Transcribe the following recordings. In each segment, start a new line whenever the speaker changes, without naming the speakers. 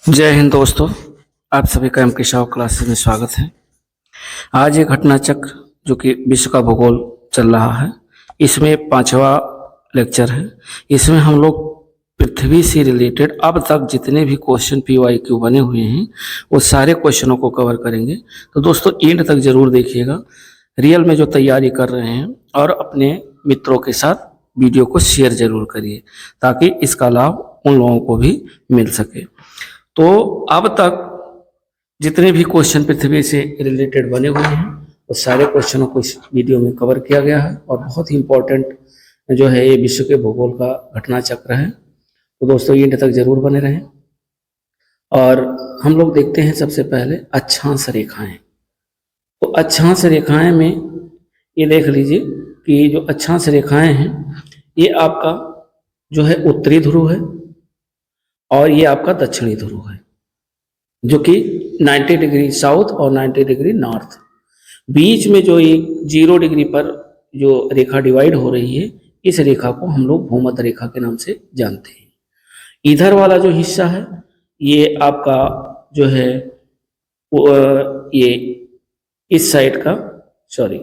जय हिंद दोस्तों, आप सभी का एम.के. शाह क्लासेस में स्वागत है। आज ये घटना चक्र जो कि विश्व का भूगोल चल रहा है, इसमें 5वां लेक्चर है। इसमें हम लोग पृथ्वी से रिलेटेड अब तक जितने भी क्वेश्चन PYQ बने हुए हैं वो सारे क्वेश्चनों को कवर करेंगे। तो दोस्तों एंड तक जरूर देखिएगा, रियल में जो तैयारी कर रहे हैं, और अपने मित्रों के साथ वीडियो को शेयर जरूर करिए ताकि इसका लाभ उन लोगों को भी मिल सके। तो अब तक जितने भी क्वेश्चन पृथ्वी से रिलेटेड बने हुए हैं वो सारे क्वेश्चनों को इस वीडियो में कवर किया गया है, और बहुत ही इम्पोर्टेंट जो है ये विश्व के भूगोल का घटना चक्र है। तो दोस्तों एंड तक जरूर बने रहें। और हम लोग देखते हैं सबसे पहले अक्षांश रेखाएं। तो अक्षांश रेखाएं में ये देख लीजिए कि जो अक्षांश रेखाएं हैं ये आपका जो है उत्तरी ध्रुव है और ये आपका दक्षिणी ध्रुव है, जो कि 90 डिग्री साउथ और 90 डिग्री नॉर्थ। बीच में जो एक 0 डिग्री पर जो रेखा डिवाइड हो रही है, इस रेखा को हम लोग भूमध्य रेखा के नाम से जानते हैं। इधर वाला जो हिस्सा है ये आपका जो है ये इस साइड का, सॉरी,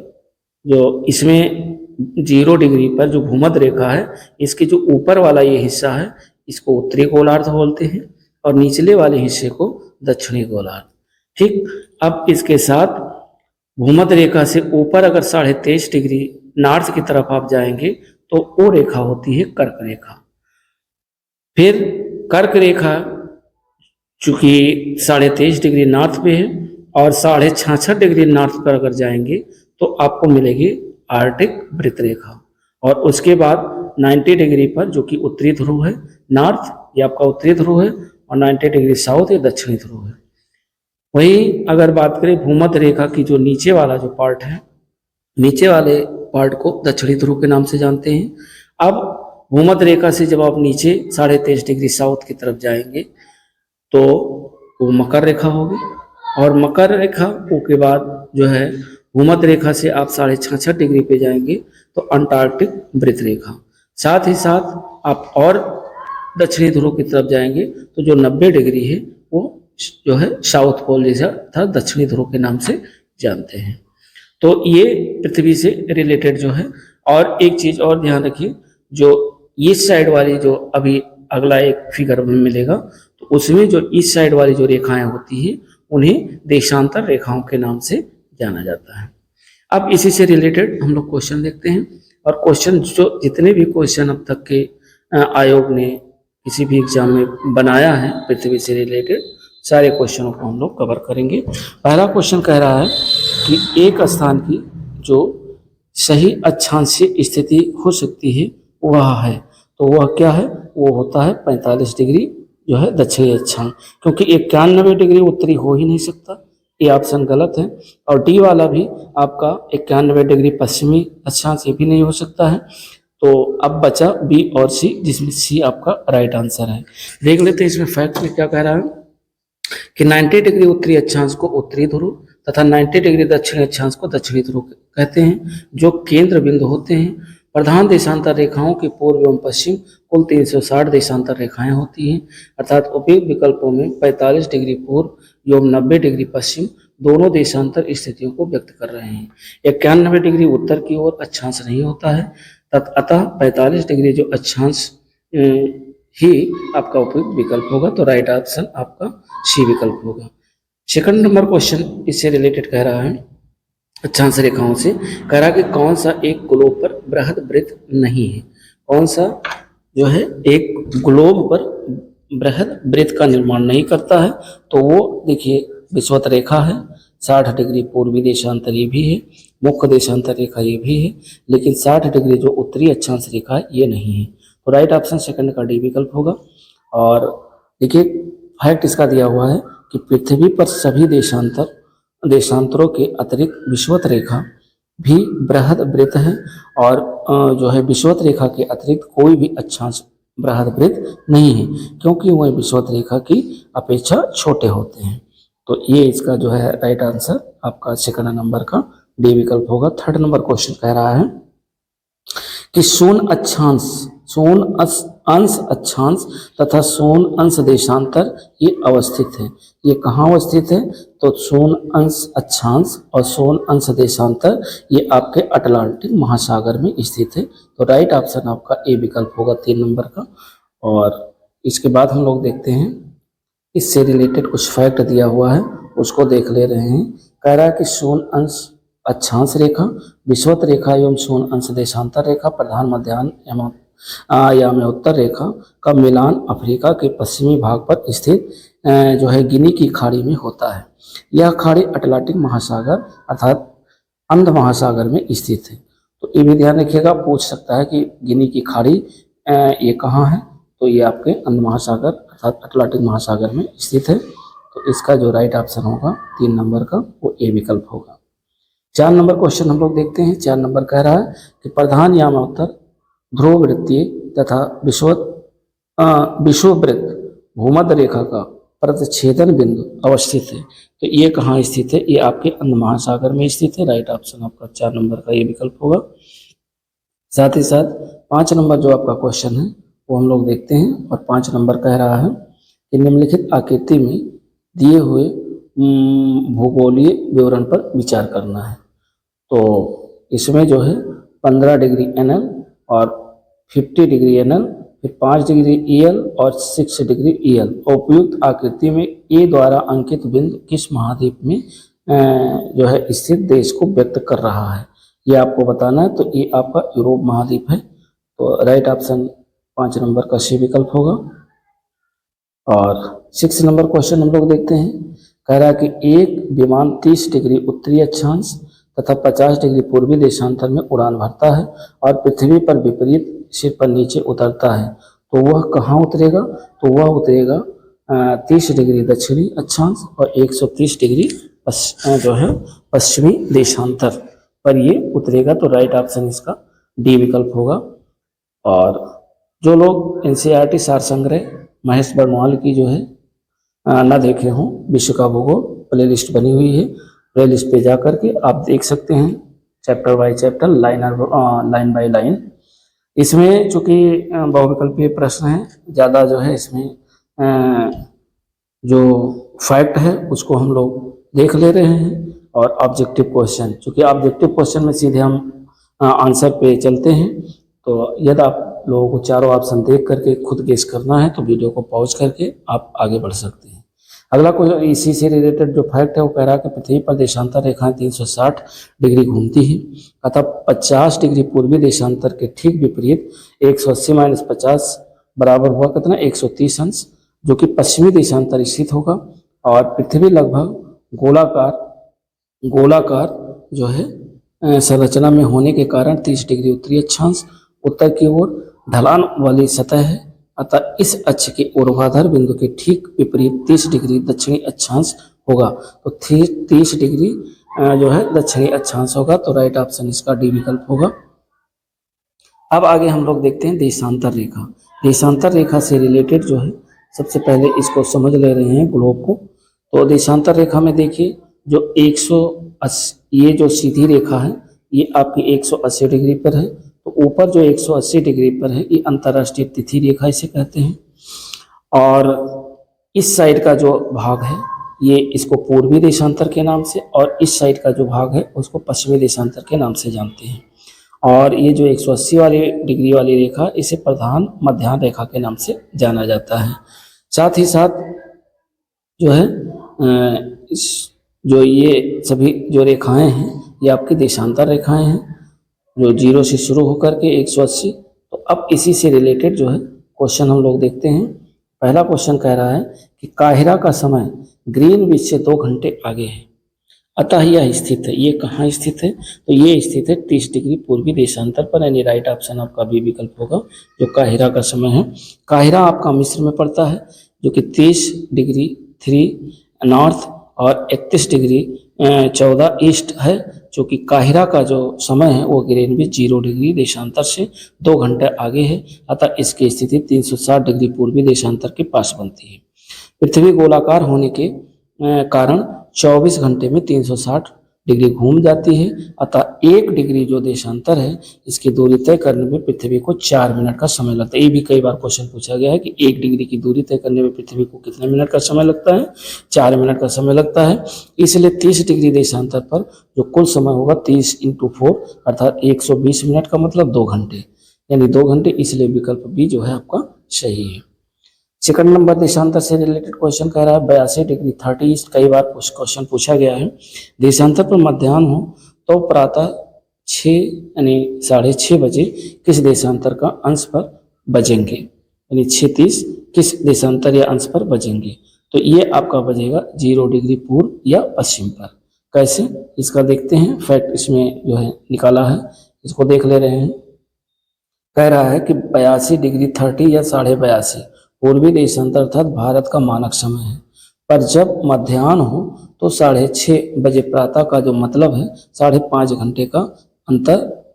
जो इसमें 0 डिग्री पर जो भूमध्य रेखा है, इसके जो ऊपर वाला ये हिस्सा है इसको उत्तरी गोलार्ध बोलते हैं और निचले वाले हिस्से को दक्षिणी गोलार्ध। ठीक, अब इसके साथ भूमध्य रेखा से ऊपर अगर 23.5 डिग्री नॉर्थ की तरफ आप जाएंगे तो वो रेखा होती है कर्क रेखा। फिर कर्क रेखा चूंकि 23.5 डिग्री नॉर्थ पे है और 66.5 डिग्री नॉर्थ पर अगर जाएंगे तो आपको मिलेगी आर्कटिक वृत्त रेखा। और उसके बाद 90 डिग्री पर जो कि उत्तरी ध्रुव है, नॉर्थ ये आपका उत्तरी ध्रुव है, और 90 डिग्री साउथ ये दक्षिणी ध्रुव है। वहीं अगर बात करें भूमध्य रेखा की, जो नीचे वाला जो पार्ट है, नीचे वाले पार्ट को दक्षिणी ध्रुव के नाम से जानते हैं। अब भूमध्य रेखा से जब आप नीचे 23.5 डिग्री साउथ की तरफ जाएंगे तो वो मकर रेखा होगी, और मकर रेखा के बाद जो है भूमध्य रेखा से आप 66.5 डिग्री पे जाएंगे तो अंटार्कटिक वृत्त रेखा। साथ ही साथ आप और दक्षिणी ध्रुव की तरफ जाएंगे तो जो 90 डिग्री है वो जो है साउथ पोल जैसा था दक्षिणी ध्रुव के नाम से जानते हैं। तो ये पृथ्वी से रिलेटेड जो है। और एक चीज और ध्यान रखिए, जो इस साइड वाली जो अभी अगला एक फिगर में मिलेगा तो उसमें जो इस साइड वाली जो रेखाएं होती है उन्हें देशांतर रेखाओं के नाम से जाना जाता है। अब इसी से रिलेटेड हम लोग क्वेश्चन देखते हैं, और क्वेश्चन जो जितने भी क्वेश्चन अब तक के आयोग ने किसी भी एग्जाम में बनाया है पृथ्वी से रिलेटेड, सारे क्वेश्चनों को हम लोग कवर करेंगे। पहला क्वेश्चन कह रहा है कि एक स्थान की जो सही अक्षांशीय स्थिति हो सकती है वह है, तो वह क्या है? वो होता है 45 डिग्री जो है दक्षिणी अक्षांश, क्योंकि 91 डिग्री उत्तरी हो ही नहीं सकता, ये ऑप्शन गलत है। और डी वाला भी आपका 91 डिग्री पश्चिमी अक्षांश, ये भी नहीं हो सकता है। तो अब बचा बी और सी, जिसमें सी आपका राइट आंसर है। देख लेते हैं इसमें फैक्ट में क्या कह रहा है कि 90 डिग्री उत्तरी अक्षांश को उत्तरी ध्रुव तथा 90 डिग्री दक्षिणी अक्षांश को दक्षिणी ध्रुव कहते हैं, जो केंद्र बिंदु होते हैं। प्रधान देशांतर रेखाओं के पूर्व एवं पश्चिम कुल 360 देशांतर रेखाएं होती हैं, अर्थात उपयुक्त विकल्पों में 45 डिग्री पूर्व एवं 90 डिग्री पश्चिम दोनों देशांतर स्थितियों को व्यक्त कर रहे हैं। 91 डिग्री उत्तर की ओर अक्षांश नहीं होता है, अतः 45 डिग्री जो अक्षांश ही आपका उपयुक्त विकल्प होगा। तो राइट ऑप्शन आपका सी विकल्प होगा। सेकंड नंबर क्वेश्चन इससे रिलेटेड कह रहा है, अक्षांश रेखाओं से कह रहा है कि कौन सा एक ग्लोब पर बृहद वृत्त नहीं है। कौन सा जो है एक ग्लोब पर बृहद वृत्त का निर्माण नहीं करता है? तो वो देखिए विषुवत रेखा है, 60 डिग्री पूर्वी देशांतर ये भी है, मुख्य देशांतर रेखा ये भी है, लेकिन 60 डिग्री जो उत्तरी अक्षांश रेखा है ये नहीं है। तो राइट ऑप्शन सेकंड का डी विकल्प होगा। और देखिए फैक्ट इसका दिया हुआ है कि पृथ्वी पर सभी देशांतरों के अतिरिक्त विषुवत रेखा भी बृहद वृत्त है, और जो है विषुवत रेखा के अतिरिक्त कोई भी अक्षांश बृहद वृत्त नहीं है, क्योंकि वह विषुवत रेखा की अपेक्षा छोटे होते हैं। तो ये इसका जो है राइट आंसर आपका सेकंड नंबर का डी विकल्प होगा। थर्ड नंबर क्वेश्चन कह रहा है कि शून्य अंश अक्षांश तथा शून्य अंश देशांतर ये अवस्थित है। ये कहाँ अवस्थित है? तो शून्य अंश अक्षांश और शून्य अंश देशांतर ये आपके अटलांटिक महासागर में स्थित है। तो राइट ऑप्शन आपका ए विकल्प होगा 3 नंबर का। और इसके बाद हम लोग देखते हैं, इससे रिलेटेड कुछ फैक्ट दिया हुआ है, उसको देख ले रहे हैं। कह रहा है कि शून्य अंश अक्षांश रेखा, विषुवत रेखा एवं शून्य अंश देशांतर रेखा, प्रधान मध्याह्न या में उत्तर रेखा का मिलान अफ्रीका के पश्चिमी भाग पर स्थित जो है गिनी की खाड़ी में होता है। यह खाड़ी अटलांटिक महासागर अर्थात अंध महासागर में स्थित है। तो ये भी ध्यान रखिएगा, पूछ सकता है कि गिनी की खाड़ी ये कहाँ है? तो ये आपके अंध महासागर अर्थात अटलांटिक महासागर में स्थित है। तो इसका जो राइट ऑप्शन होगा 3 नंबर का वो ए विकल्प होगा। 4 नंबर क्वेश्चन हम लोग देखते हैं। 4 नंबर कह रहा है कि प्रधान यामावृत्त ध्रुव वृत्तीय तथा विषुववृत्त भूमध्य रेखा का प्रतिच्छेदन बिंदु अवस्थित है। तो ये कहाँ स्थित है? ये आपके अंध महासागर में स्थित है। राइट ऑप्शन आपका 4 नंबर का ये विकल्प होगा। साथ ही साथ 5 नंबर जो आपका क्वेश्चन है वो हम लोग देखते हैं। और 5 नंबर कह रहा है कि निम्नलिखित आकृति में दिए हुए भूगोलीय विवरण पर विचार करना है। तो इसमें जो है 15 डिग्री एनएल और 50 डिग्री एनएल, फिर 5 डिग्री ईएल और 6 डिग्री ईएल। उपयुक्त आकृति में ए द्वारा अंकित बिंदु किस महाद्वीप में जो है स्थित देश को व्यक्त कर रहा है, ये आपको बताना है। तो ये आपका यूरोप महाद्वीप है। तो राइट ऑप्शन 5 नंबर का सी विकल्प होगा। और 6 नंबर क्वेश्चन हम लोग देखते हैं। कह रहा है कि एक विमान 30 डिग्री उत्तरी अक्षांश तथा 50 डिग्री पूर्वी देशांतर में उड़ान भरता है और पृथ्वी पर विपरीत सिर पर नीचे उतरता है। तो वह कहाँ उतरेगा? तो वह उतरेगा 30 डिग्री दक्षिणी अक्षांश और 130 डिग्री जो है पश्चिमी देशांतर पर ये उतरेगा। तो राइट ऑप्शन इसका डी विकल्प होगा। और जो लोग एनसीईआरटी सार संग्रह महेश बर्मवाल की जो है ना देखे हों, विश्व का भूगोल प्लेलिस्ट बनी हुई है, प्लेलिस्ट पे जा करके आप देख सकते हैं chapter by chapter, line by line. इसमें चूंकि बहुविकल्पीय प्रश्न है, ज़्यादा जो है इसमें जो फैक्ट है उसको हम लोग देख ले रहे हैं। और ऑब्जेक्टिव क्वेश्चन, चूंकि ऑब्जेक्टिव क्वेश्चन में सीधे हम आंसर पे चलते हैं। तो यदि आप लोगों को चारों ऑप्शन देख करके खुद गेस करना है तो वीडियो को पॉज करके आप आगे बढ़ सकते हैं। अगला क्वेश्चन इसी से रिलेटेड जो फैक्ट है वो कह रहा है कि पृथ्वी पर देशांतर रेखाएं 360 डिग्री घूमती है अतः 50 डिग्री पूर्वी देशांतर के ठीक विपरीत 180 - 50 बराबर हुआ कितना 130 अंश, जो कि पश्चिमी देशांतर स्थित होगा। और पृथ्वी लगभग गोलाकार जो है संरचना में होने के कारण 30 डिग्री उत्तरी अक्षांश, उत्तर की ओर ढलान वाली सतह है अतः इस अक्ष के ऊर्ध्वाधर बिंदु के ठीक विपरीत 30 डिग्री दक्षिणी अक्षांश होगा। तो 30 डिग्री जो है दक्षिणी अक्षांश होगा। तो राइट ऑप्शन इसका डी विकल्प होगा। अब आगे हम लोग देखते हैं देशांतर रेखा। देशांतर रेखा से रिलेटेड जो है सबसे पहले इसको समझ ले रहे हैं ग्लोब को। तो देशांतर रेखा में देखिए जो 180 ये जो सीधी रेखा है ये आपकी 180 डिग्री पर है। तो ऊपर जो 180 डिग्री पर है ये अंतर्राष्ट्रीय तिथि रेखा इसे कहते हैं। और इस साइड का जो भाग है ये इसको पूर्वी देशांतर के नाम से, और इस साइड का जो भाग है उसको पश्चिमी देशांतर के नाम से जानते हैं। और ये जो 180 वाली डिग्री वाली रेखा इसे प्रधान मध्याह्न रेखा के नाम से जाना जाता है। साथ ही साथ जो है जो ये सभी जो रेखाएं हैं ये आपकी देशांतर रेखाएं हैं जो 0 से शुरू होकर के 180। तो अब इसी से रिलेटेड जो है क्वेश्चन हम लोग देखते हैं। पहला क्वेश्चन कह रहा है कि काहिरा का समय ग्रीनविच से 2 घंटे आगे है अतः यह स्थित है। ये कहाँ स्थित है? तो ये स्थित है 30 डिग्री पूर्वी देशांतर पर, यानी राइट ऑप्शन आपका बी विकल्प होगा जो काहिरा का समय है। काहिरा आपका मिस्र में पड़ता है जो कि 30 डिग्री 3 नॉर्थ और 31 डिग्री 14 ईस्ट है, जो कि काहिरा का जो समय है वो ग्रीनविच 0 डिग्री देशांतर से 2 घंटे आगे है अतः इसकी स्थिति 360 डिग्री पूर्वी देशांतर के पास बनती है। पृथ्वी गोलाकार होने के कारण 24 घंटे में 360 डिग्री घूम जाती है अतः अर्थात 1 डिग्री जो देशांतर है इसकी दूरी तय करने में पृथ्वी को 4 मिनट का समय लगता है। ये भी कई बार क्वेश्चन पूछा गया है कि 1 डिग्री की दूरी तय करने में पृथ्वी को कितने मिनट का समय लगता है, 4 मिनट का समय लगता है। इसलिए 30 डिग्री देशांतर पर जो कुल समय होगा 30 × 4 अर्थात 120 मिनट का मतलब 2 घंटे, यानी 2 घंटे, इसलिए विकल्प बी जो है आपका सही है। सेकंड नंबर देशांतर से रिलेटेड क्वेश्चन कह रहा है 82 डिग्री 30 ईस्ट, कई बार क्वेश्चन पूछा गया है। देशांतर पर मध्याह्न हो तो प्रातः 6 यानी 6:30 बजे किस देशांतर का अंश पर बजेंगे, यानी 6:30 किस देशांतर या अंश पर बजेंगे। तो ये आपका बजेगा 0 डिग्री पूर्व या पश्चिम पर। कैसे, इसका देखते हैं। फैक्ट इसमें जो है निकाला है, इसको देख ले रहे हैं। कह रहा है कि 82 डिग्री 30 या 82:30 पूर्वी देशांतर अर्थात भारत का मानक समय है, पर जब मध्याह्न हो तो 6:30 बजे प्रातः का जो मतलब है 5.5 घंटे का अंतर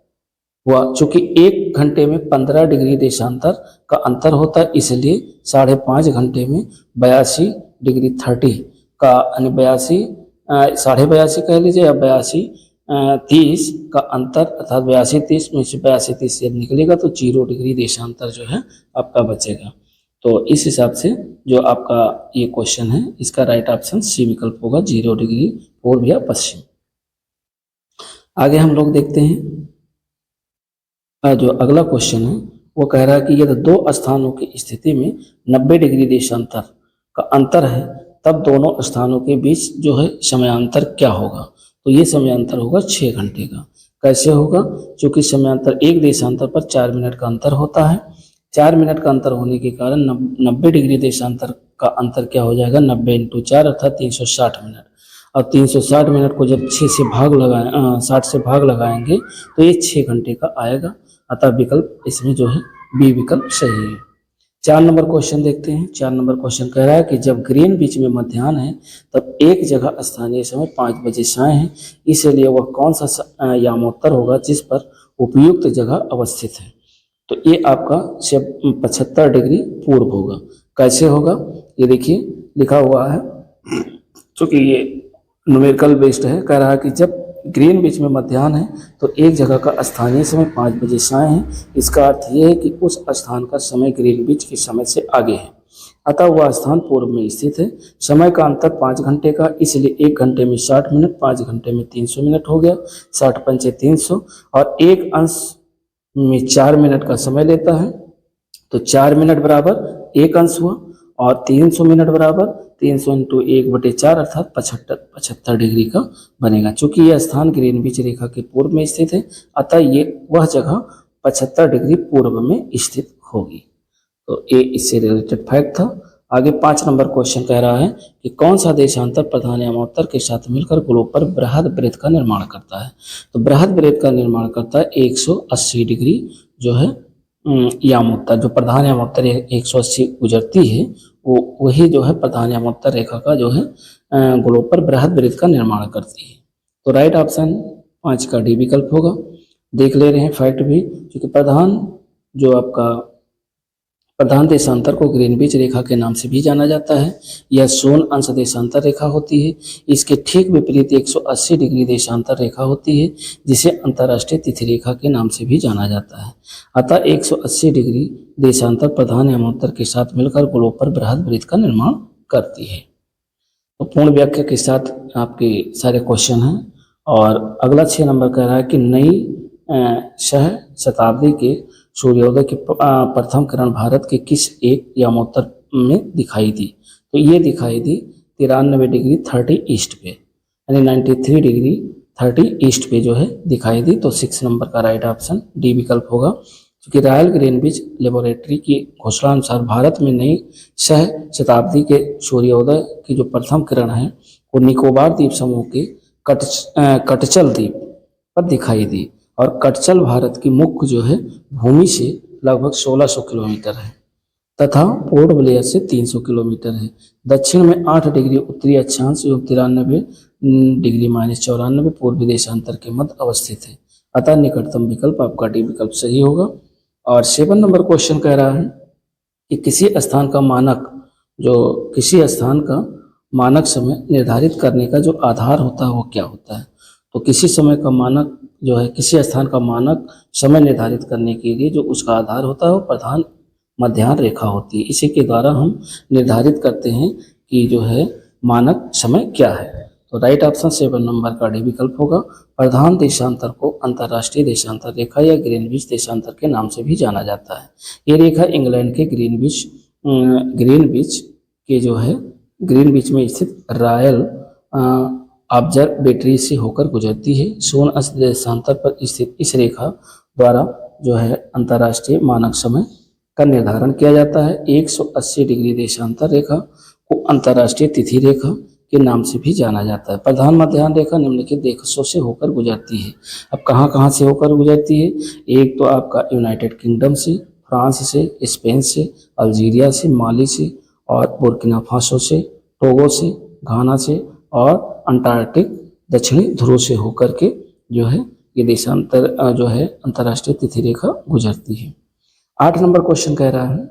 हुआ। चूंकि 1 घंटे में 15 डिग्री देशांतर का अंतर होता है, इसलिए 5.5 घंटे में 82 डिग्री 30 का यानी 82 82.5 कह लीजिए या 82-30 का अंतर अर्थात 82-30 में से 82-30 से निकलेगा तो 0 डिग्री देशांतर जो है आपका बचेगा। तो इस हिसाब से जो आपका ये क्वेश्चन है इसका राइट ऑप्शन सी विकल्प होगा, 0 डिग्री पूर्व या पश्चिम। आगे हम लोग देखते हैं जो अगला क्वेश्चन है वो कह रहा है कि यदि 2 स्थानों की स्थिति में 90 डिग्री देशांतर का अंतर है तब दोनों स्थानों के बीच जो है समयांतर क्या होगा। तो ये समयांतर होगा 6 घंटे का। कैसे होगा, क्योंकि समयांतर एक देशांतर पर 4 मिनट का अंतर होता है। 4 मिनट का अंतर होने के कारण 90 डिग्री देशांतर का अंतर क्या हो जाएगा, 90 × 4 अर्थात 360 मिनट। और 360 मिनट को जब 6 से भाग लगाएं 60 से भाग लगाएंगे तो ये 6 घंटे का आएगा। अतः विकल्प इसमें जो है बी विकल्प सही है। 4 नंबर क्वेश्चन देखते हैं। 4 नंबर क्वेश्चन कह रहा है कि जब ग्रीनविच में मध्याह्न है तब एक जगह स्थानीय समय 5 बजे साय है, इसलिए वह कौन सा यामोत्तर होगा जिस पर उपयुक्त जगह अवस्थित है। तो ये आपका 75 डिग्री पूर्व होगा। कैसे होगा ये देखिए लिखा हुआ है, चूँकि ये न्यूमेरिकल बेस्ड है। कह रहा है कि जब ग्रीनविच में मध्याह्न है तो एक जगह का स्थानीय समय 5 बजे साय है। इसका अर्थ यह है कि उस स्थान का समय ग्रीनविच के समय से आगे है, अतः वह स्थान पूर्व में स्थित है। समय का अंतर 5 घंटे का, इसलिए 1 घंटे में 60 मिनट, 5 घंटे में 300 मिनट हो गया। 60 पंचे 300 और एक अंश में 4 मिनट का समय लेता है, तो 4 मिनट बराबर 1 अंश हुआ और 300 मिनट बराबर 300 × 1/4 अर्थात 75 डिग्री का बनेगा। चूंकि यह स्थान ग्रीनविच रेखा के पूर्व में स्थित है, अतः ये वह जगह 75 डिग्री पूर्व में स्थित होगी। तो ये इससे रिलेटेड फैक्ट था। आगे 5 नंबर क्वेश्चन कह रहा है कि कौन सा देशांतर प्रधान यामोत्तर के साथ मिलकर ग्लोब पर बृहद वृत्त का निर्माण करता है। तो बृहद वृत्त का निर्माण करता है 180 डिग्री जो है यामोत्तर, जो प्रधान यामोत्तर 180 गुजरती है वो वही जो है प्रधान यामोत्तर रेखा का जो है ग्लोब पर बृहद वृत्त का निर्माण करती है। तो राइट ऑप्शन 5 का डी विकल्प होगा। देख ले रहे हैं फैक्ट भी, क्योंकि प्रधान देशांतर को ग्रीनविच रेखा के नाम से भी जाना जाता है। यह शून्य अंश देशांतर रेखा होती है। इसके ठीक विपरीत 180 डिग्री देशांतर रेखा होती है जिसे अंतर्राष्ट्रीय तिथि रेखा के नाम से भी जाना जाता है। अतः 180 डिग्री देशांतर प्रधान यामोत्तर के साथ मिलकर ग्लोब पर बृहद वृत्त का निर्माण करती है। तो पूर्ण व्याख्या के साथ आपके सारे क्वेश्चन हैं। और अगला 6 नंबर कह रहा है कि नई शताब्दी के सूर्योदय की प्रथम किरण भारत के किस एक यामोत्तर में दिखाई दी। तो ये दिखाई दी 93 डिग्री 30 ईस्ट पे, यानी 93 डिग्री 30 ईस्ट पे जो है दिखाई दी। तो 6 नंबर का राइट ऑप्शन डी विकल्प होगा, क्योंकि रॉयल ग्रीनविच लेबोरेटरी की घोषणा अनुसार भारत में नई शताब्दी के सूर्योदय की जो प्रथम किरण है वो निकोबार द्वीप समूह के कटचल द्वीप पर दिखाई दी। और कटचल भारत की मुख्य जो है भूमि से लगभग 1600 किलोमीटर है तथा पोर्ट ब्लेयर से 300 किलोमीटर है। दक्षिण में 8 डिग्री उत्तरी अक्षांश एवं 93 डिग्री -94 पूर्वी देशांतर के मध्य अवस्थित है। अतः निकटतम विकल्प आपका डी विकल्प सही होगा। और 7 नंबर क्वेश्चन कह रहा है कि किसी स्थान का मानक समय निर्धारित करने का जो आधार होता है वो क्या होता है। तो किसी समय का मानक जो है किसी स्थान का मानक समय निर्धारित करने के लिए जो उसका आधार होता है वो प्रधान मध्याह्न रेखा होती है। इसी के द्वारा हम निर्धारित करते हैं कि जो है मानक समय क्या है। तो राइट ऑप्शन 7 नंबर का डी विकल्प होगा। प्रधान देशांतर को अंतर्राष्ट्रीय देशांतर रेखा या ग्रीनविच देशांतर के नाम से भी जाना जाता है। ये रेखा इंग्लैंड के ग्रीनविच के जो है ग्रीनविच में स्थित रॉयल ऑब्जर्वेटरी से होकर गुजरती है। सोन अस्त देशांतर पर स्थित इस रेखा द्वारा जो है अंतर्राष्ट्रीय मानक समय का निर्धारण किया जाता है। 180 डिग्री देशांतर रेखा को अंतर्राष्ट्रीय तिथि रेखा के नाम से भी जाना जाता है। प्रधान मध्याह्न रेखा निम्नलिखित देशों से होकर गुजरती है। अब कहाँ कहाँ से होकर गुजरती है? एक तो आपका यूनाइटेड किंगडम से, फ्रांस से, स्पेन से, अल्जीरिया से, माली से और बुर्किना फासो से, टोगो से, घाना से और अंटार्कटिक दक्षिणी ध्रुव से होकर के जो है ये देशांतर जो है अंतर्राष्ट्रीय तिथि रेखा गुजरती है। 8 नंबर क्वेश्चन कह रहा है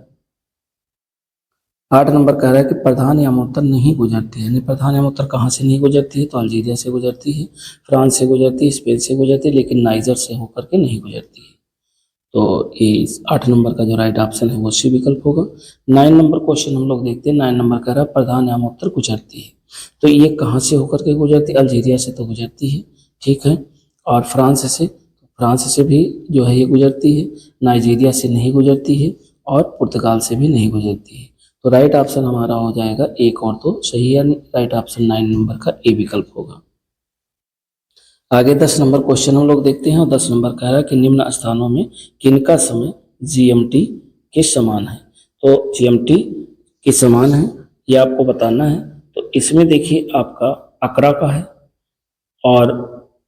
8 नंबर कह रहा है कि प्रधान यामोत्तर नहीं गुजरती है। यानी प्रधान यामोत्तर कहाँ से नहीं गुजरती है? तो अल्जीरिया से गुजरती है, फ्रांस से गुजरती है, स्पेन से गुजरती है, लेकिन नाइजर से होकर के नहीं गुजरती है। तो ये 8 नंबर का जो राइट ऑप्शन है वो सी विकल्प होगा। 9 नंबर क्वेश्चन हम लोग देखते हैं। 9 नंबर कह रहा है प्रधान यामोत्तर गुजरती है। तो ये कहाँ से होकर के गुजरती है? अल्जीरिया से तो गुजरती है, ठीक है, और फ्रांस से भी जो है ये गुजरती है, नाइजीरिया से नहीं गुजरती है और पुर्तगाल से भी नहीं गुजरती है। तो राइट ऑप्शन हमारा हो जाएगा 1 और 2 सही, यानी राइट ऑप्शन 9 नंबर का ए विकल्प होगा। आगे 10 नंबर क्वेश्चन हम लोग देखते हैं और 10 नंबर कह रहा है कि निम्न स्थानों में किनका समय जीएमटी के समान है। तो जीएमटी के समान है ये आपको बताना है। तो इसमें देखिए आपका अकरा का है और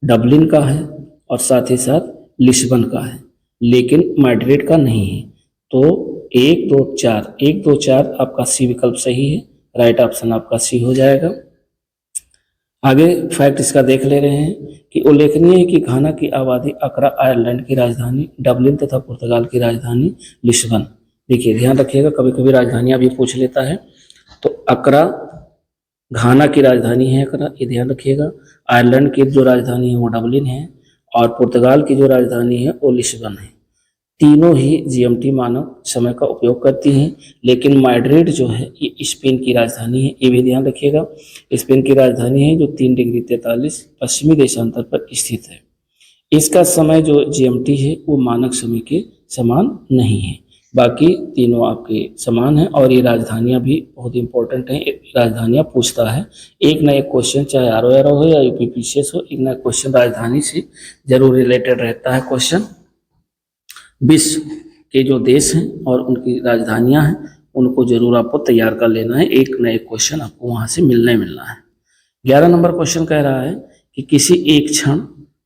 डबलिन का है और साथ ही साथ लिस्बन का है, लेकिन मैड्रिड का नहीं है। तो 1 2 4 आपका सी विकल्प सही है, राइट ऑप्शन आपका सी हो जाएगा। आगे फैक्ट इसका देख ले रहे हैं कि उल्लेखनीय है कि घाना की आबादी अकरा, आयरलैंड की राजधानी डबलिन तथा पुर्तगाल की राजधानी लिस्बन। देखिए ध्यान रखिएगा, कभी कभी राजधानियां भी पूछ लेता है। तो अकरा घाना की राजधानी है अकरा, ये ध्यान रखिएगा। आयरलैंड की जो राजधानी है वो डबलिन है और पुर्तगाल की जो राजधानी है वो लिस्बन है। तीनों ही जीएमटी मानक समय का उपयोग करती हैं, लेकिन मैड्रिड जो है ये स्पेन की राजधानी है, ये भी ध्यान रखिएगा। स्पेन की राजधानी है जो 3 डिग्री 43 पश्चिमी देशांतर पर स्थित है। इसका समय जो जीएमटी है वो मानक समय के समान नहीं है, बाकी तीनों आपके समान हैं। और ये राजधानियां भी बहुत इंपॉर्टेंट हैं, राजधानियां पूछता है एक ना एक क्वेश्चन, चाहे आरओ हो या यूपीपीसीएस हो, एक ना एक क्वेश्चन राजधानी से जरूर रिलेटेड रहता है क्वेश्चन। विश्व के जो देश हैं और उनकी राजधानियां हैं उनको जरूर आपको तैयार कर लेना है, एक न एक क्वेश्चन आपको वहां से मिलना है। 11 नंबर क्वेश्चन कह रहा है कि किसी एक क्षण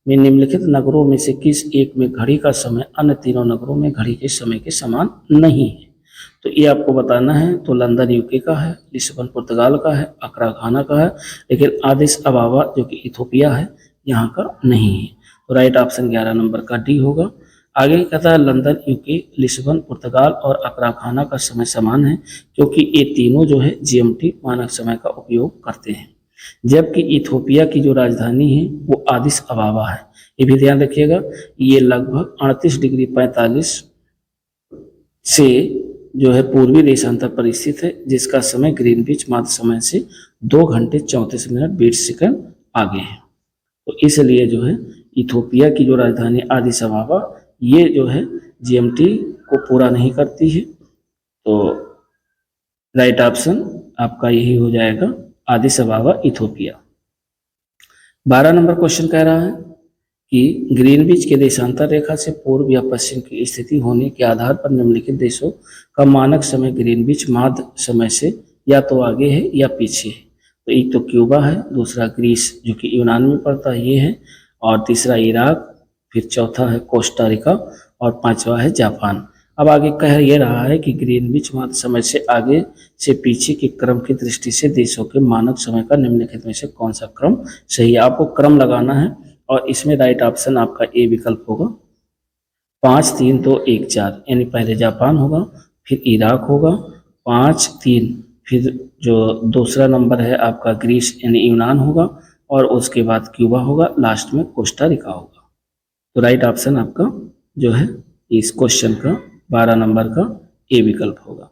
में निम्नलिखित नगरों में से किस एक में घड़ी का समय अन्य तीनों नगरों में घड़ी के समय के समान नहीं है। तो ये आपको बताना है। तो लंदन यूके का है, लिस्बन पुर्तगाल का है, अकरा घाना का है, लेकिन आदिस अबाबा जो कि इथोपिया है यहाँ का नहीं है। तो राइट ऑप्शन 11 नंबर का डी होगा। आगे कहता है लंदन यूके, लिस्बन पुर्तगाल और अकरा घाना का समय समान है क्योंकि ये तीनों जो है जीएमटी मानक समय का उपयोग करते हैं, जबकि इथोपिया की जो राजधानी है वो आदिस अबाबा है। ये भी ध्यान रखिएगा, ये लगभग 38 डिग्री 45 से जो है पूर्वी देशांतर पर स्थित है, जिसका समय ग्रीनविच माध्य समय से 2 घंटे 34 मिनट 20 सेकंड आगे है। तो इसलिए जो है इथोपिया की जो राजधानी आदिस अबाबा ये जो है जीएमटी को पूरा नहीं करती है। तो राइट ऑप्शन आपका यही हो जाएगा, आदिस अबाबा इथोपिया। 12 नंबर क्वेश्चन कह रहा है कि ग्रीनविच के देशांतर रेखा से पूर्व या पश्चिम की स्थिति होने के आधार पर निम्नलिखित देशों का मानक समय ग्रीनविच माध्य समय से या तो आगे है या पीछे है। तो एक तो क्यूबा है, दूसरा ग्रीस जो कि यूनान में पड़ता है ये है, और तीसरा इराक, फिर चौथा है कोस्टा रिका और 5वां है जापान। अब आगे कह ये रहा है कि ग्रीनविच माध्य समय से आगे से पीछे के क्रम की दृष्टि से देशों के मानक समय का निम्नलिखित में से कौन सा क्रम सही है। आपको क्रम लगाना है और इसमें राइट ऑप्शन आपका ए विकल्प होगा। 5 3 2 1 4, यानी पहले जापान होगा, फिर इराक होगा, 5 3, फिर जो दूसरा नंबर है आपका ग्रीस यानी यूनान होगा, और उसके बाद क्यूबा होगा, लास्ट में कोस्टा रिका होगा। तो राइट ऑप्शन आपका जो है इस क्वेश्चन का 12 नंबर का ए विकल्प होगा।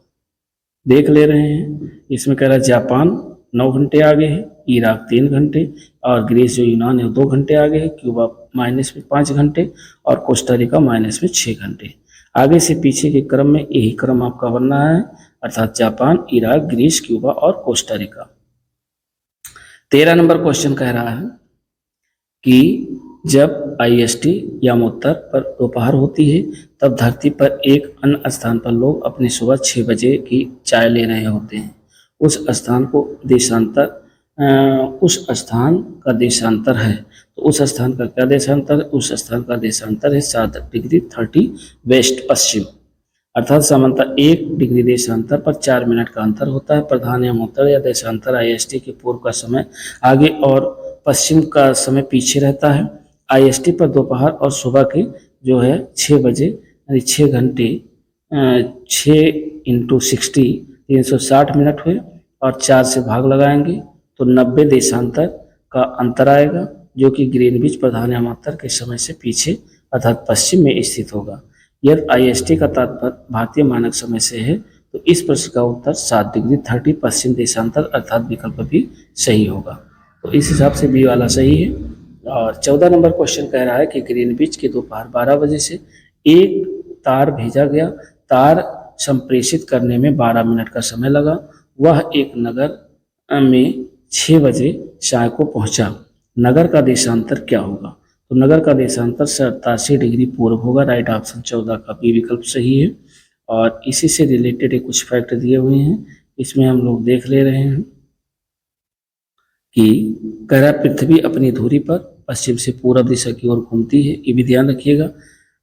देख ले रहे हैं, इसमें कह रहा है जापान 9 घंटे आगे है, इराक 3 घंटे, और ग्रीस जो यूनान है 2 घंटे आगे है, क्यूबा माइनस में 5 घंटे, और कोस्टारिका माइनस में 6 घंटे। आगे से पीछे के क्रम में यही क्रम आपका बनना है, अर्थात जापान, इराक, ग्रीस, क्यूबा और कोस्टारिका। 13 नंबर क्वेश्चन कह रहा है कि जब IST या उत्तर पर दोपहर होती है तब धरती पर एक अन्य स्थान पर लोग अपनी सुबह 6 बजे की चाय ले रहे होते हैं। उस स्थान का देशांतर है, तो उस स्थान का क्या देशांतर? उस स्थान का देशांतर है 7 डिग्री 30 वेस्ट पश्चिम, अर्थात सामान्यतः 1 डिग्री देशांतर पर 4 मिनट का अंतर होता है। प्रधान एवं उत्तर या देशांतर IST के पूर्व का समय आगे और पश्चिम का समय पीछे रहता है। IST पर दोपहर और सुबह के जो है 6 बजे यानी 6 घंटे 6 × 60 360 मिनट हुए, और 4 से भाग लगाएंगे तो 90 देशांतर का अंतर आएगा, जो कि ग्रीनविच प्रधान एवं उत्तर के समय से पीछे अर्थात पश्चिम में स्थित होगा। यदि IST का तात्पर्य भारतीय मानक समय से है तो इस प्रश्न का उत्तर 7 डिग्री 30 पश्चिम देशांतर अर्थात विकल्प भी सही होगा। तो इस हिसाब से बी वाला सही है। और 14 नंबर क्वेश्चन कह रहा है कि ग्रीनविच के दोपहर 12 बजे से एक तार भेजा गया, तार संप्रेषित करने में 12 मिनट का समय लगा, वह एक नगर में 6 बजे शाम को पहुंचा। नगर का देशांतर क्या होगा? तो नगर का देशांतर 87 डिग्री पूर्व होगा। राइट ऑप्शन 14 का बी विकल्प सही है। और इसी से रिलेटेड कुछ फैक्ट दिए हुए हैं, इसमें हम लोग देख ले रहे हैं कि कह रहा पृथ्वी अपनी धुरी पर पश्चिम से पूर्व दिशा की ओर घूमती है। ये भी ध्यान रखिएगा,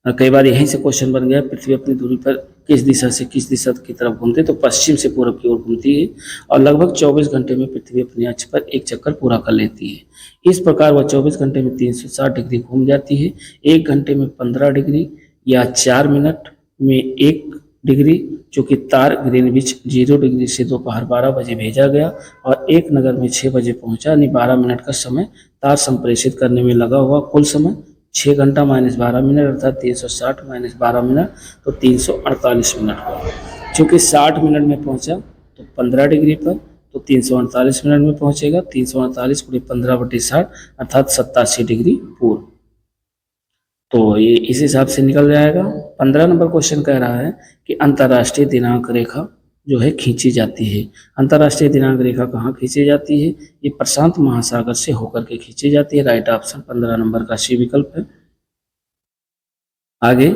कई बार यहीं से क्वेश्चन बन गया, पृथ्वी अपनी दूरी पर किस दिशा से किस दिशा की तरफ घूमती है, तो पश्चिम से पूर्व की ओर घूमती है, और लगभग 24 घंटे में पृथ्वी अपनी अक्ष पर एक चक्कर पूरा कर लेती है। इस प्रकार वह 24 घंटे में 360 डिग्री घूम जाती है। 1 घंटे में 15 डिग्री या 4 मिनट में 1 डिग्री, जो कि तार ग्रीनविच 0 डिग्री से दोपहर 12 बजे भेजा गया और एक नगर में 6 बजे पहुंचा, यानी 12 मिनट का समय तार संप्रेषित करने में लगा हुआ। कुल समय 6 घंटा माइनस 12 मिनट अर्थात 360 माइनस 12 मिनट तो 348 मिनट हुआ। चूँकि 60 मिनट में पहुंचा तो 15 डिग्री पर, तो 348 मिनट में पहुंचेगा। 348 × 15/60 अर्थात 87 डिग्री पूर्व। तो ये इस हिसाब से निकल जाएगा। 15 नंबर क्वेश्चन कह रहा है कि अंतर्राष्ट्रीय दिनांक रेखा जो है खींची जाती है। अंतर्राष्ट्रीय दिनांक रेखा कहाँ खींची जाती है? ये प्रशांत महासागर से होकर के खींची जाती है। राइट ऑप्शन 15 नंबर का सी विकल्प है। आगे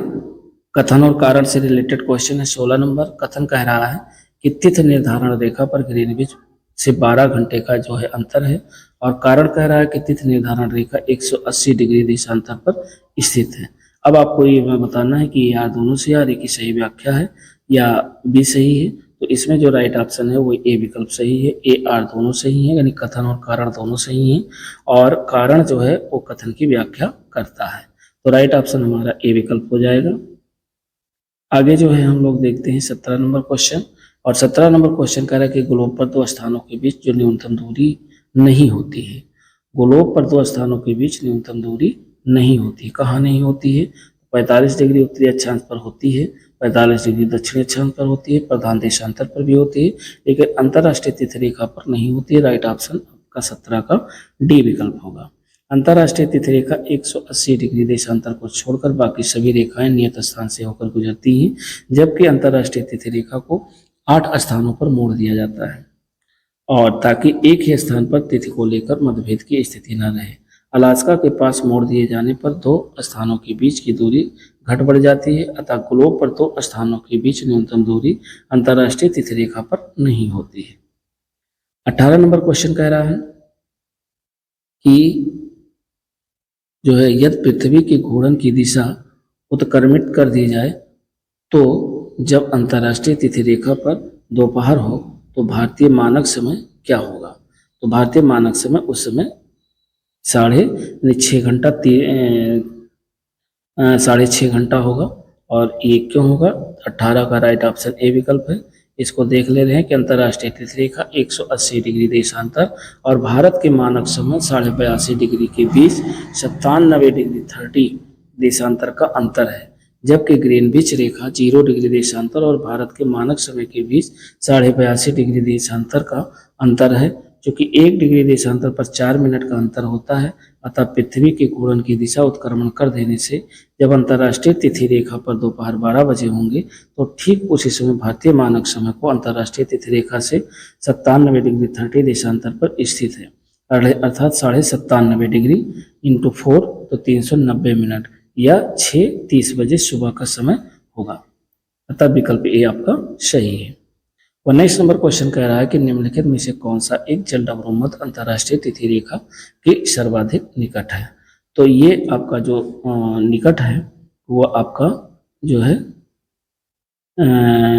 कथन और कारण से रिलेटेड क्वेश्चन है। 16 नंबर कथन कह रहा है कि तिथि निर्धारण रेखा पर ग्रीनविच से 12 घंटे का जो है अंतर है, और कारण कह रहा है कि तिथि निर्धारण रेखा 180 डिग्री देशांतर पर स्थित है। अब आपको ये बताना है कि यार दोनों से यार की सही व्याख्या है या बी सही है। तो इसमें जो राइट ऑप्शन है वो ए विकल्प सही है। ए आर दोनों सही है, यानी कथन और कारण दोनों सही हैं, और कारण जो है वो कथन की व्याख्या करता है। तो राइट ऑप्शन हमारा ए विकल्प हो जाएगा। आगे जो है हम लोग देखते हैं 17 नंबर क्वेश्चन, और 17 नंबर क्वेश्चन कह रहा है कि ग्लोब पर 2 स्थानों के बीच जो न्यूनतम दूरी नहीं होती है। ग्लोब पर 2 स्थानों के बीच न्यूनतम दूरी नहीं होती। कहाँ नहीं होती है? 45 डिग्री उत्तरी अक्षांश पर होती है, 45 डिग्री दक्षिणी अक्षांश पर होती है, प्रधान देशांतर पर भी होती है, लेकिन अंतर्राष्ट्रीय तिथि रेखा पर नहीं होती है। राइट ऑप्शन का 17 का डी विकल्प होगा। अंतर्राष्ट्रीय तिथि रेखा 180 डिग्री देशांतर को छोड़कर बाकी सभी रेखाएं नियत स्थान से होकर गुजरती हैं, जबकि अंतर्राष्ट्रीय तिथि रेखा को 8 स्थानों पर मोड़ दिया जाता है, और ताकि एक ही स्थान पर तिथि को लेकर मतभेद की स्थिति न रहे। अलास्का के पास मोड़ दिए जाने पर 2 स्थानों के बीच की दूरी घट बढ़ जाती है, अतः ग्लोब पर 2 स्थानों के बीच न्यूनतम दूरी अंतर्राष्ट्रीय तिथि रेखा पर नहीं होती है। 18 नंबर क्वेश्चन कह रहा है कि जो है यदि पृथ्वी के घूर्णन की दिशा उत्क्रमित कर दी जाए तो जब अंतर्राष्ट्रीय तिथि रेखा पर दोपहर हो तो भारतीय मानक समय क्या होगा? तो भारतीय मानक समय उस समय 6.5 घंटा 6.5 घंटा होगा। और ये क्यों होगा? 18 का राइट ऑप्शन ए विकल्प है। इसको देख ले रहे हैं कि अंतर्राष्ट्रीय तिथि रेखा 180 डिग्री देशांतर और भारत के मानक समय 82.5 डिग्री के बीच 97 डिग्री 30 देशांतर का अंतर है, जबकि ग्रीनविच रेखा 0 डिग्री देशांतर और भारत के मानक समय के बीच 82.5 डिग्री देशांतर का अंतर है। क्योंकि 1 डिग्री देशांतर पर 4 मिनट का अंतर होता है, अतः पृथ्वी के घूर्णन की दिशा उत्क्रमण कर देने से जब अंतर्राष्ट्रीय तिथि रेखा पर दोपहर 12 बजे होंगे तो ठीक उसी समय भारतीय मानक समय को अंतर्राष्ट्रीय तिथि रेखा से 97 डिग्री 30 देशांतर पर स्थित है, अर्थात 97.5 डिग्री इंटू 4 तो 390 मिनट या 6:30 बजे सुबह का समय होगा, अतः विकल्प ए आपका सही है। और नेक्स्ट नंबर क्वेश्चन कह रहा है कि निम्नलिखित में से कौन सा एक जलडमरूमध्य अंतर्राष्ट्रीय तिथि रेखा के सर्वाधिक निकट है। तो ये आपका जो निकट है वो आपका जो है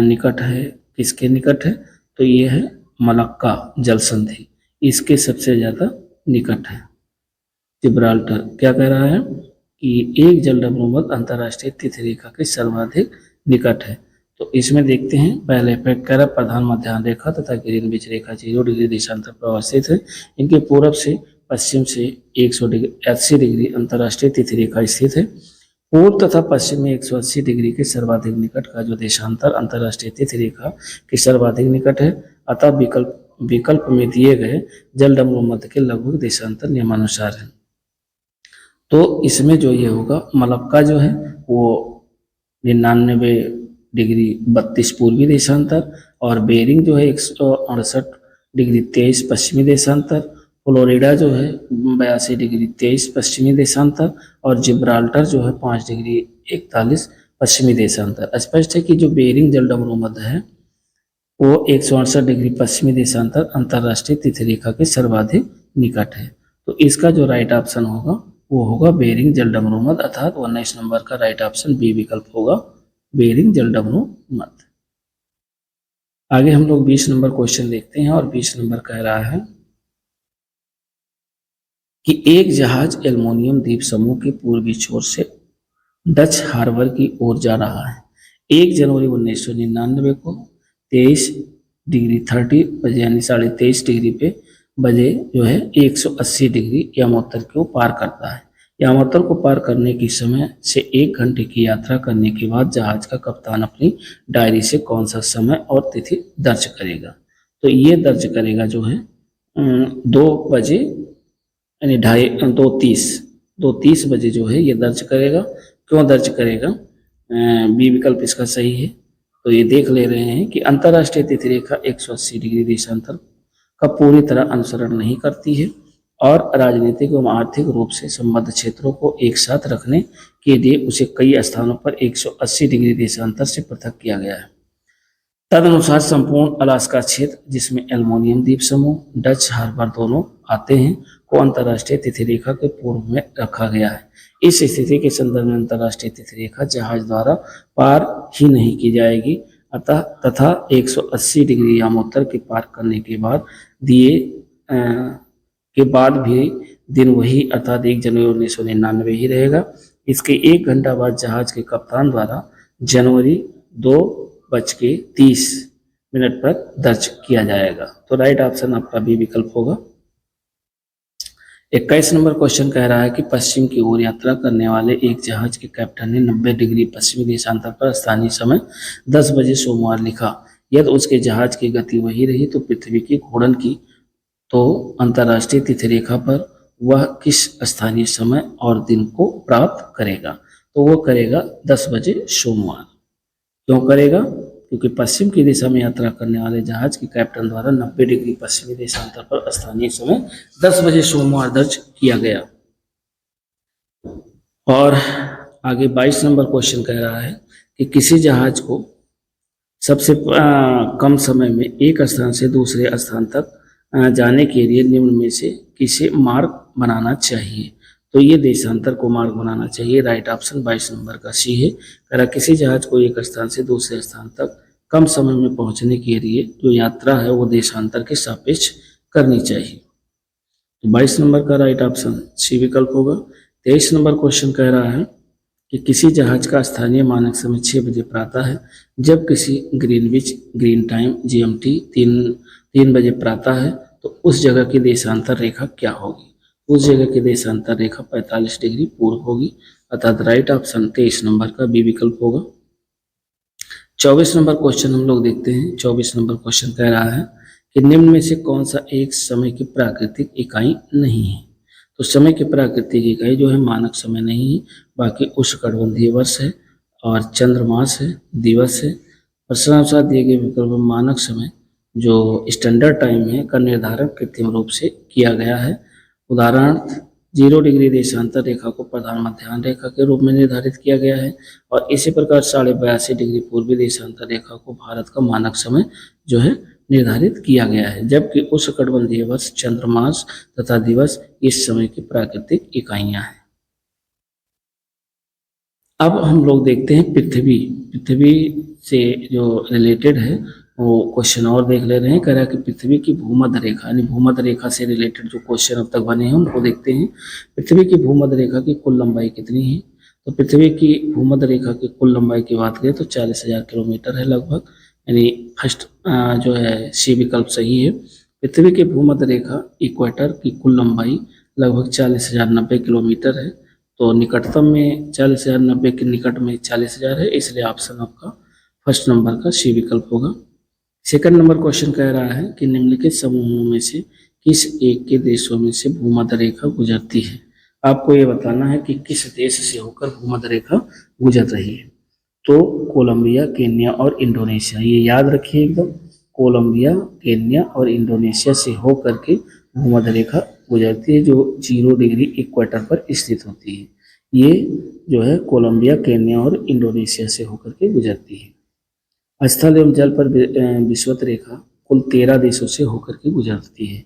निकट है, किसके निकट है, तो ये है मलक्का जल संधि, इसके सबसे ज़्यादा निकट है। जिब्राल्टर क्या कह रहा है कि एक जलडमरूमध्य अंतर्राष्ट्रीय तिथि रेखा के सर्वाधिक निकट है। तो इसमें देखते हैं, पहले पे कह रहा प्रधान मध्याह्न रेखा तथा ग्रीनविच रेखा 0 डिग्री देशांतर पर अवस्थित है। इनके पूर्व से पश्चिम से 180 डिग्री अंतर्राष्ट्रीय तिथि रेखा स्थित है। पूर्व तथा पश्चिम में 180 डिग्री के सर्वाधिक निकट का जो देशांतर अंतर्राष्ट्रीय तिथि रेखा के सर्वाधिक निकट है, अतः विकल्प में दिए गए जलडमरूमध्य के लगभग देशांतर नियमानुसार है। तो इसमें जो ये होगा मलक्का जो है वो 99 डिग्री 32 पूर्वी देशांतर और बेरिंग जो है 168 डिग्री 23 पश्चिमी देशांतर, फ्लोरिडा जो है 82 डिग्री 23 पश्चिमी देशांतर और जिब्राल्टर जो है 5 डिग्री 41 पश्चिमी देशांतर। स्पष्ट है कि जो बेरिंग जलडमरूमध्य है वो 168 डिग्री पश्चिमी देशांतर अंतर्राष्ट्रीय तिथि रेखा के सर्वाधिक निकट है। तो इसका जो राइट ऑप्शन होगा वो होगा बेरिंग जलडमरूमध्य, अर्थात 19 नंबर का राइट ऑप्शन बी विकल्प होगा, बेरिंग जलडमरूमध्य। आगे हम लोग 20 नंबर क्वेश्चन देखते हैं और 20 नंबर कह रहा है कि एक जहाज एल्युमिनियम द्वीप समूह के पूर्वी छोर से डच हार्बर की ओर जा रहा है। 1 जनवरी 1999 को 23 डिग्री 30 बजे यानी 23:30 डिग्री पे बजे जो है 180 डिग्री यमोत्तर को पार करता है। यमोत्तर को पार करने के समय से 1 घंटे की यात्रा करने के बाद जहाज का कप्तान अपनी डायरी से कौन सा समय और तिथि दर्ज करेगा। तो ये दर्ज करेगा जो है 2 बजे यानी 2:30 बजे जो है ये दर्ज करेगा। क्यों दर्ज करेगा, बी विकल्प इसका सही है। तो ये देख ले रहे हैं कि अंतर्राष्ट्रीय तिथि रेखा 180 डिग्री देशांतर का पूरी तरह अनुसरण नहीं करती है और राजनीतिक एवं आर्थिक रूप से संबद्ध क्षेत्रों को एक साथ रखने के लिए उसे कई स्थानों पर 180 डिग्री देशांतर से पृथक किया गया है। तदनुसार संपूर्ण अलास्का क्षेत्र जिसमें एल्युमिनियम द्वीप समूह, डच हार्बर दोनों आते हैं, को अंतर्राष्ट्रीय तिथि रेखा के पूर्व में रखा गया है। इस स्थिति के संदर्भ में अंतर्राष्ट्रीय तिथि रेखा जहाज द्वारा पार ही नहीं की जाएगी, अतः तथा 180 डिग्री यमोत्तर के पार करने के बाद भी दिन वही अर्थात 1 जनवरी 1999 ही रहेगा। इसके 1 घंटा बाद जहाज के कप्तान द्वारा जनवरी 2:30 पर दर्ज किया जाएगा। तो राइट ऑप्शन आपका बी विकल्प होगा। 21 नंबर क्वेश्चन कह रहा है कि पश्चिम की ओर यात्रा करने वाले एक जहाज के कैप्टन ने 90 डिग्री पश्चिमी देशांतर पर स्थानीय समय 10 बजे सोमवार लिखा। यदि उसके जहाज की गति वही रही तो पृथ्वी की घूर्णन की तो अंतर्राष्ट्रीय तिथि रेखा पर वह किस स्थानीय समय और दिन को प्राप्त करेगा। तो वो करेगा 10 बजे सोमवार। क्यों करेगा, क्योंकि पश्चिम की दिशा में यात्रा करने वाले जहाज के कैप्टन द्वारा 90 डिग्री पश्चिमी देशांतर पर स्थानीय समय 10 बजे सोमवार दर्ज किया गया। और आगे 22 नंबर क्वेश्चन कह रहा है कि किसी जहाज को सबसे कम समय में एक स्थान से दूसरे स्थान तक जाने के लिए निम्न में से किसे मार्ग बनाना चाहिए। तो ये देशांतर को मार्ग बनाना चाहिए। राइट ऑप्शन 22 नंबर का सी है। कह रहा किसी जहाज को एक स्थान से दूसरे स्थान तक कम समय में पहुंचने के लिए जो यात्रा है वो देशांतर के सापेक्ष करनी चाहिए। तो 22 नंबर का राइट ऑप्शन सी विकल्प होगा। 23 नंबर क्वेश्चन कह रहा है कि किसी जहाज का स्थानीय मानक समय 6 बजे प्रातः है, जब किसी ग्रीनविच ग्रीन टाइम GMT 3 बजे प्रातः है, तो उस जगह की देशांतर रेखा क्या होगी। उस जगह की देशांतर रेखा 45 डिग्री पूर्व होगी। अर्थात राइट ऑप्शन 23 नंबर का बी विकल्प होगा। 24 नंबर क्वेश्चन हम लोग देखते हैं। 24 नंबर क्वेश्चन कह रहा है कि निम्न में से कौन सा एक समय की प्राकृतिक इकाई नहीं है। तो समय की प्राकृतिक इकाई जो है मानक समय नहीं है, बाकी उष्णकटिबंधीय वर्ष है और चंद्रमास है, दिवस है। प्रश्नानुसार दिए गए विकल्प में मानक समय जो स्टैंडर्ड टाइम है का निर्धारण कृत्रिम रूप से किया गया है। उदाहरण 0 डिग्री देशांतर रेखा को प्रधान मध्याह्न रेखा के रूप में निर्धारित किया गया है और इसी प्रकार 82.5 डिग्री पूर्वी देशांतर रेखा को भारत का मानक समय जो है निर्धारित किया गया है, जबकि उष्णकटिबंधीय वर्ष, चंद्रमास तथा दिवस इस समय की प्राकृतिक इकाइयां हैं। अब हम लोग देखते हैं पृथ्वी। पृथ्वी से जो रिलेटेड है वो क्वेश्चन और देख ले रहे हैं। कह रहा है कि पृथ्वी की भूमध्य रेखा यानी भूमध्य रेखा से रिलेटेड जो क्वेश्चन अब तक बने हैं उनको देखते हैं। पृथ्वी की भूमध्य रेखा की कुल लंबाई कितनी है। तो पृथ्वी की भूमध्य रेखा की कुल लंबाई की बात करें तो 40,000 किलोमीटर है लगभग, यानी फर्स्ट जो है सी विकल्प सही है। पृथ्वी की भूमध्य रेखा इक्वेटर की कुल लंबाई लगभग 40,090 किलोमीटर है। तो निकटतम में 40,090 के निकट में 40,000 है, इसलिए ऑप्शन आपका फर्स्ट नंबर का सी विकल्प होगा। सेकंड नंबर क्वेश्चन कह रहा है कि निम्नलिखित समूहों में से किस एक के देशों में से भूमध्य रेखा गुजरती है। आपको ये बताना है कि किस देश से होकर भूमध्य रेखा गुजर रही है। तो कोलंबिया, केन्या और इंडोनेशिया, ये याद रखिए एकदम। कोलंबिया, केन्या और इंडोनेशिया से होकर के भूमध्य रेखा गुजरती है जो 0 डिग्री इक्वेटर पर स्थित होती है। ये जो है कोलंबिया, केन्या और इंडोनेशिया से होकर के गुजरती है। स्थल एवं जल पर विषुवत रेखा कुल 13 देशों से होकर के गुजरती है।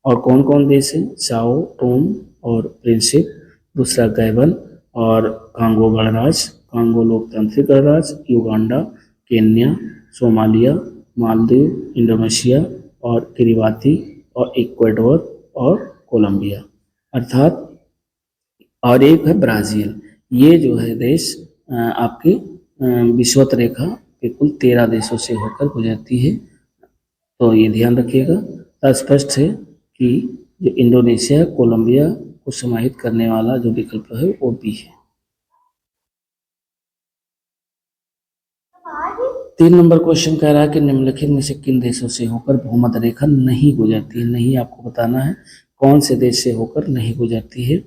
और कौन कौन देश है? साओ टोम और प्रिंसिप, दूसरा गैबन और कांगो गणराज्य, कांगो लोकतांत्रिक गणराज्य, Uganda, Kenya, Somalia, Maldives, Indonesia और किरिबाती और इक्वाडोर और कोलंबिया अर्थात, और एक है ब्राज़ील। ये जो है देश आपकी विषुवत रेखा के कुल 13 देशों से होकर गुजरती है। तो ये ध्यान रखिएगा। स्पष्ट है कि जो इंडोनेशिया, कोलंबिया को समाहित करने वाला जो विकल्प है वो बी है। 3 नंबर क्वेश्चन कह रहा है कि निम्नलिखित में से किन देशों से होकर भूमध्य रेखा नहीं गुजरती है। नहीं आपको बताना है कौन से देश से होकर नहीं गुजरती है।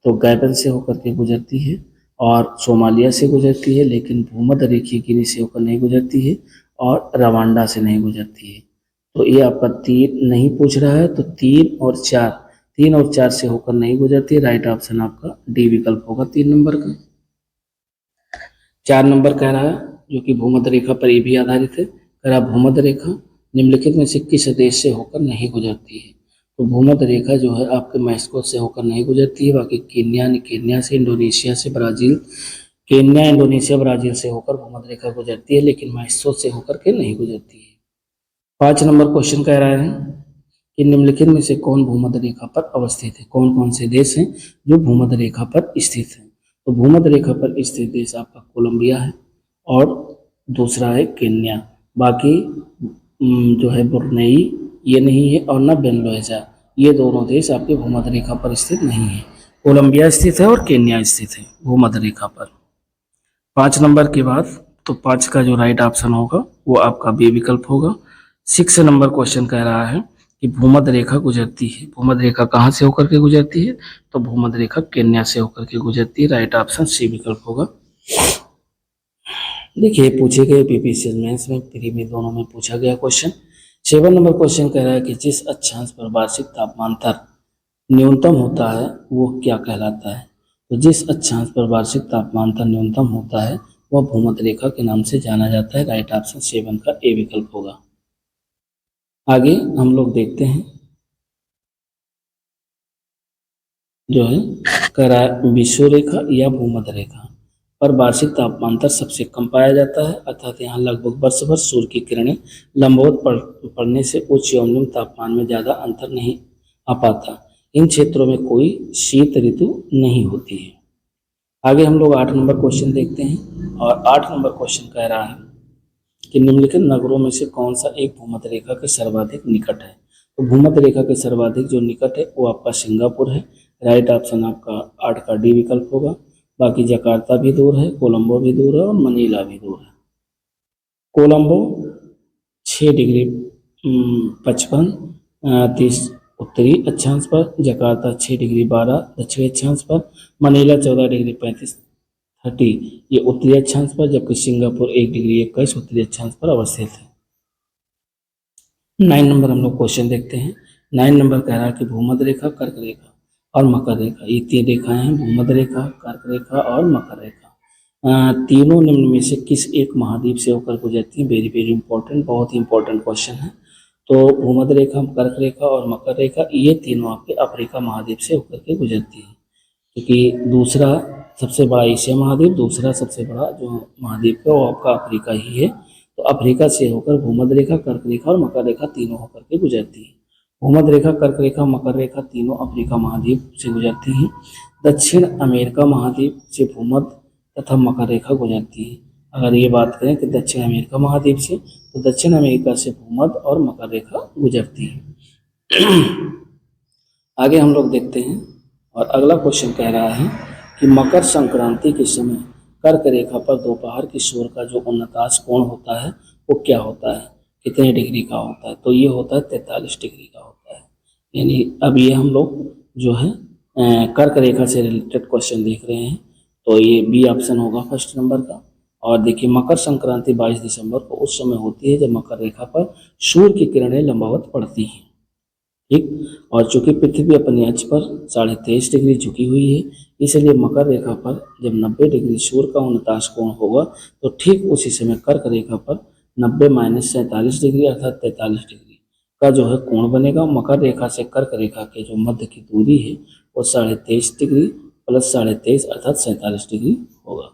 तो गैबन से होकर के गुजरती है और सोमालिया से गुजरती है, लेकिन भूमध्य रेखीय गिनी से होकर नहीं गुजरती है और रवांडा से नहीं गुजरती है। तो ये आपका 3 नहीं पूछ रहा है, तो 3 और 4 से होकर नहीं गुजरती है। राइट ऑप्शन आपका डी विकल्प होगा 3 नंबर का। 4 नंबर कह रहा है जो कि भूमध्य रेखा पर ये भी आधारित है। कह रहा भूमध्य रेखा निम्नलिखित में से किस देश से होकर नहीं गुजरती है। तो भूमध्य रेखा जो है आपके मैक्सिको से होकर नहीं गुजरती है, बाकी केन्या से, इंडोनेशिया से, ब्राज़ील, केन्या, इंडोनेशिया, ब्राज़ील से होकर भूमध्य रेखा गुजरती है, लेकिन मैक्सिको से होकर के नहीं गुजरती है। 5 नंबर क्वेश्चन कह रहा है कि निम्नलिखित में से कौन भूमध्य रेखा पर अवस्थित है। कौन कौन से देश हैं जो भूमध्य रेखा पर स्थित हैं। तो भूमध्य रेखा पर स्थित देश आपका कोलंबिया है और दूसरा है केन्या। बाकी जो है ब्रुनेई ये नहीं है और न बेनलोजा, ये दोनों देश आपके भूमध्य रेखा पर स्थित नहीं है। कोलंबिया स्थित है और केन्या स्थित है भूमध्य रेखा पर। 5 नंबर के बाद तो 5 का जो राइट ऑप्शन होगा वो आपका बी विकल्प होगा। 6 नंबर क्वेश्चन कह रहा है कि भूमध्य रेखा गुजरती है। भूमध्य रेखा कहाँ से होकर के गुजरती है। तो भूमध्य रेखा केन्या से होकर के गुजरती है। राइट ऑप्शन सी विकल्प होगा। देखिए पूछे गए पीपीसीएल मेंस में, प्री में, दोनों में पूछा गया क्वेश्चन। 7 नंबर क्वेश्चन कह रहा है कि जिस अक्षांश पर वार्षिक तापमांतर न्यूनतम होता है वो क्या कहलाता है। तो जिस अक्षांश पर वार्षिक तापमांतर न्यूनतम होता है वह भूमध्य रेखा के नाम से जाना जाता है। राइट ऑप्शन 7 का ए विकल्प होगा। आगे हम लोग देखते हैं जो है कह रहा है विषुव रेखा या भूमध्य रेखा पर वार्षिक तापमांतर सबसे कम पाया जाता है, अर्थात यहाँ लगभग वर्ष भर सूर्य की किरणें लंबवत पड़ने से उच्च एवं निम्न तापमान में ज़्यादा अंतर नहीं आ पाता। इन क्षेत्रों में कोई शीत ऋतु नहीं होती है। आगे हम लोग 8 नंबर क्वेश्चन देखते हैं और 8 नंबर क्वेश्चन कह रहा है कि निम्नलिखित नगरों में से कौन सा एक भूमध्य रेखा के सर्वाधिक निकट है। तो भूमध्य रेखा के सर्वाधिक जो निकट है वो आपका सिंगापुर है। राइट ऑप्शन आपका 8 का डी विकल्प होगा। बाकी जकार्ता भी दूर है, कोलंबो भी दूर है और मनीला भी दूर है। कोलंबो 6 डिग्री 55 30 उत्तरी अक्षांश पर, जकार्ता 6 डिग्री 12 दक्षिणी अक्षांश पर, मनीला 14 डिग्री 35 30 ये उत्तरी अक्षांश पर, जबकि सिंगापुर 1 डिग्री 21 उत्तरी अक्षांश पर अवस्थित है। 9 नंबर हम लोग क्वेश्चन देखते हैं। 9 नंबर कह रहा है कि भूमध्य रेखा, कर्क रेखा और मकर रेखा, ये 3 रेखाएं हैं, भूमध्य रेखा, कर्क रेखा और मकर रेखा। तीनों निम्न में से किस एक महाद्वीप से होकर गुजरती है? वेरी वेरी इंपॉर्टेंट, बहुत ही इंपॉर्टेंट क्वेश्चन है। तो भूमध्य रेखा, कर्क रेखा और मकर रेखा, ये तीनों आपके अफ्रीका महाद्वीप से होकर के गुजरती है, क्योंकि दूसरा सबसे बड़ा एशिया महाद्वीप, दूसरा सबसे बड़ा जो महाद्वीप है वो आपका अफ्रीका ही है। तो अफ्रीका से होकर भूमध्य रेखा, कर्क रेखा और मकर रेखा तीनों होकर के गुजरती है। भूमध्य रेखा, कर्क रेखा, मकर रेखा तीनों अफ्रीका महाद्वीप से गुजरती हैं। दक्षिण अमेरिका महाद्वीप से भूमध्य तथा मकर रेखा गुजरती है। अगर ये बात करें कि दक्षिण अमेरिका महाद्वीप से, तो दक्षिण अमेरिका से भूमध्य और मकर रेखा गुजरती है। आगे हम लोग देखते हैं और अगला क्वेश्चन कह रहा है कि मकर संक्रांति के समय कर्क रेखा पर दोपहर की सूर्य का जो उन्नताश कोण होता है वो क्या होता है, कितने डिग्री का होता है? तो ये होता है 43 डिग्री का होता है। यानी अब ये हम लोग जो है कर्क रेखा से रिलेटेड क्वेश्चन देख रहे हैं, तो ये बी ऑप्शन होगा फर्स्ट नंबर का। और देखिए मकर संक्रांति 22 दिसंबर को उस समय होती है जब मकर रेखा पर सूर्य की किरणें लंबवत पड़ती हैं, ठीक। और चूंकि पृथ्वी अपने अक्ष पर 23.5 डिग्री झुकी हुई है, इसलिए मकर रेखा पर जब 90 डिग्री सूर्य का उन्नताश कोण होगा तो ठीक उसी समय कर्क रेखा पर 90 - 47 डिग्री अर्थात 43 डिग्री का जो है कोण बनेगा। मकर रेखा से कर्क रेखा के जो मध्य की दूरी है वो 23.5 डिग्री प्लस 23.5 अर्थात 47 डिग्री होगा।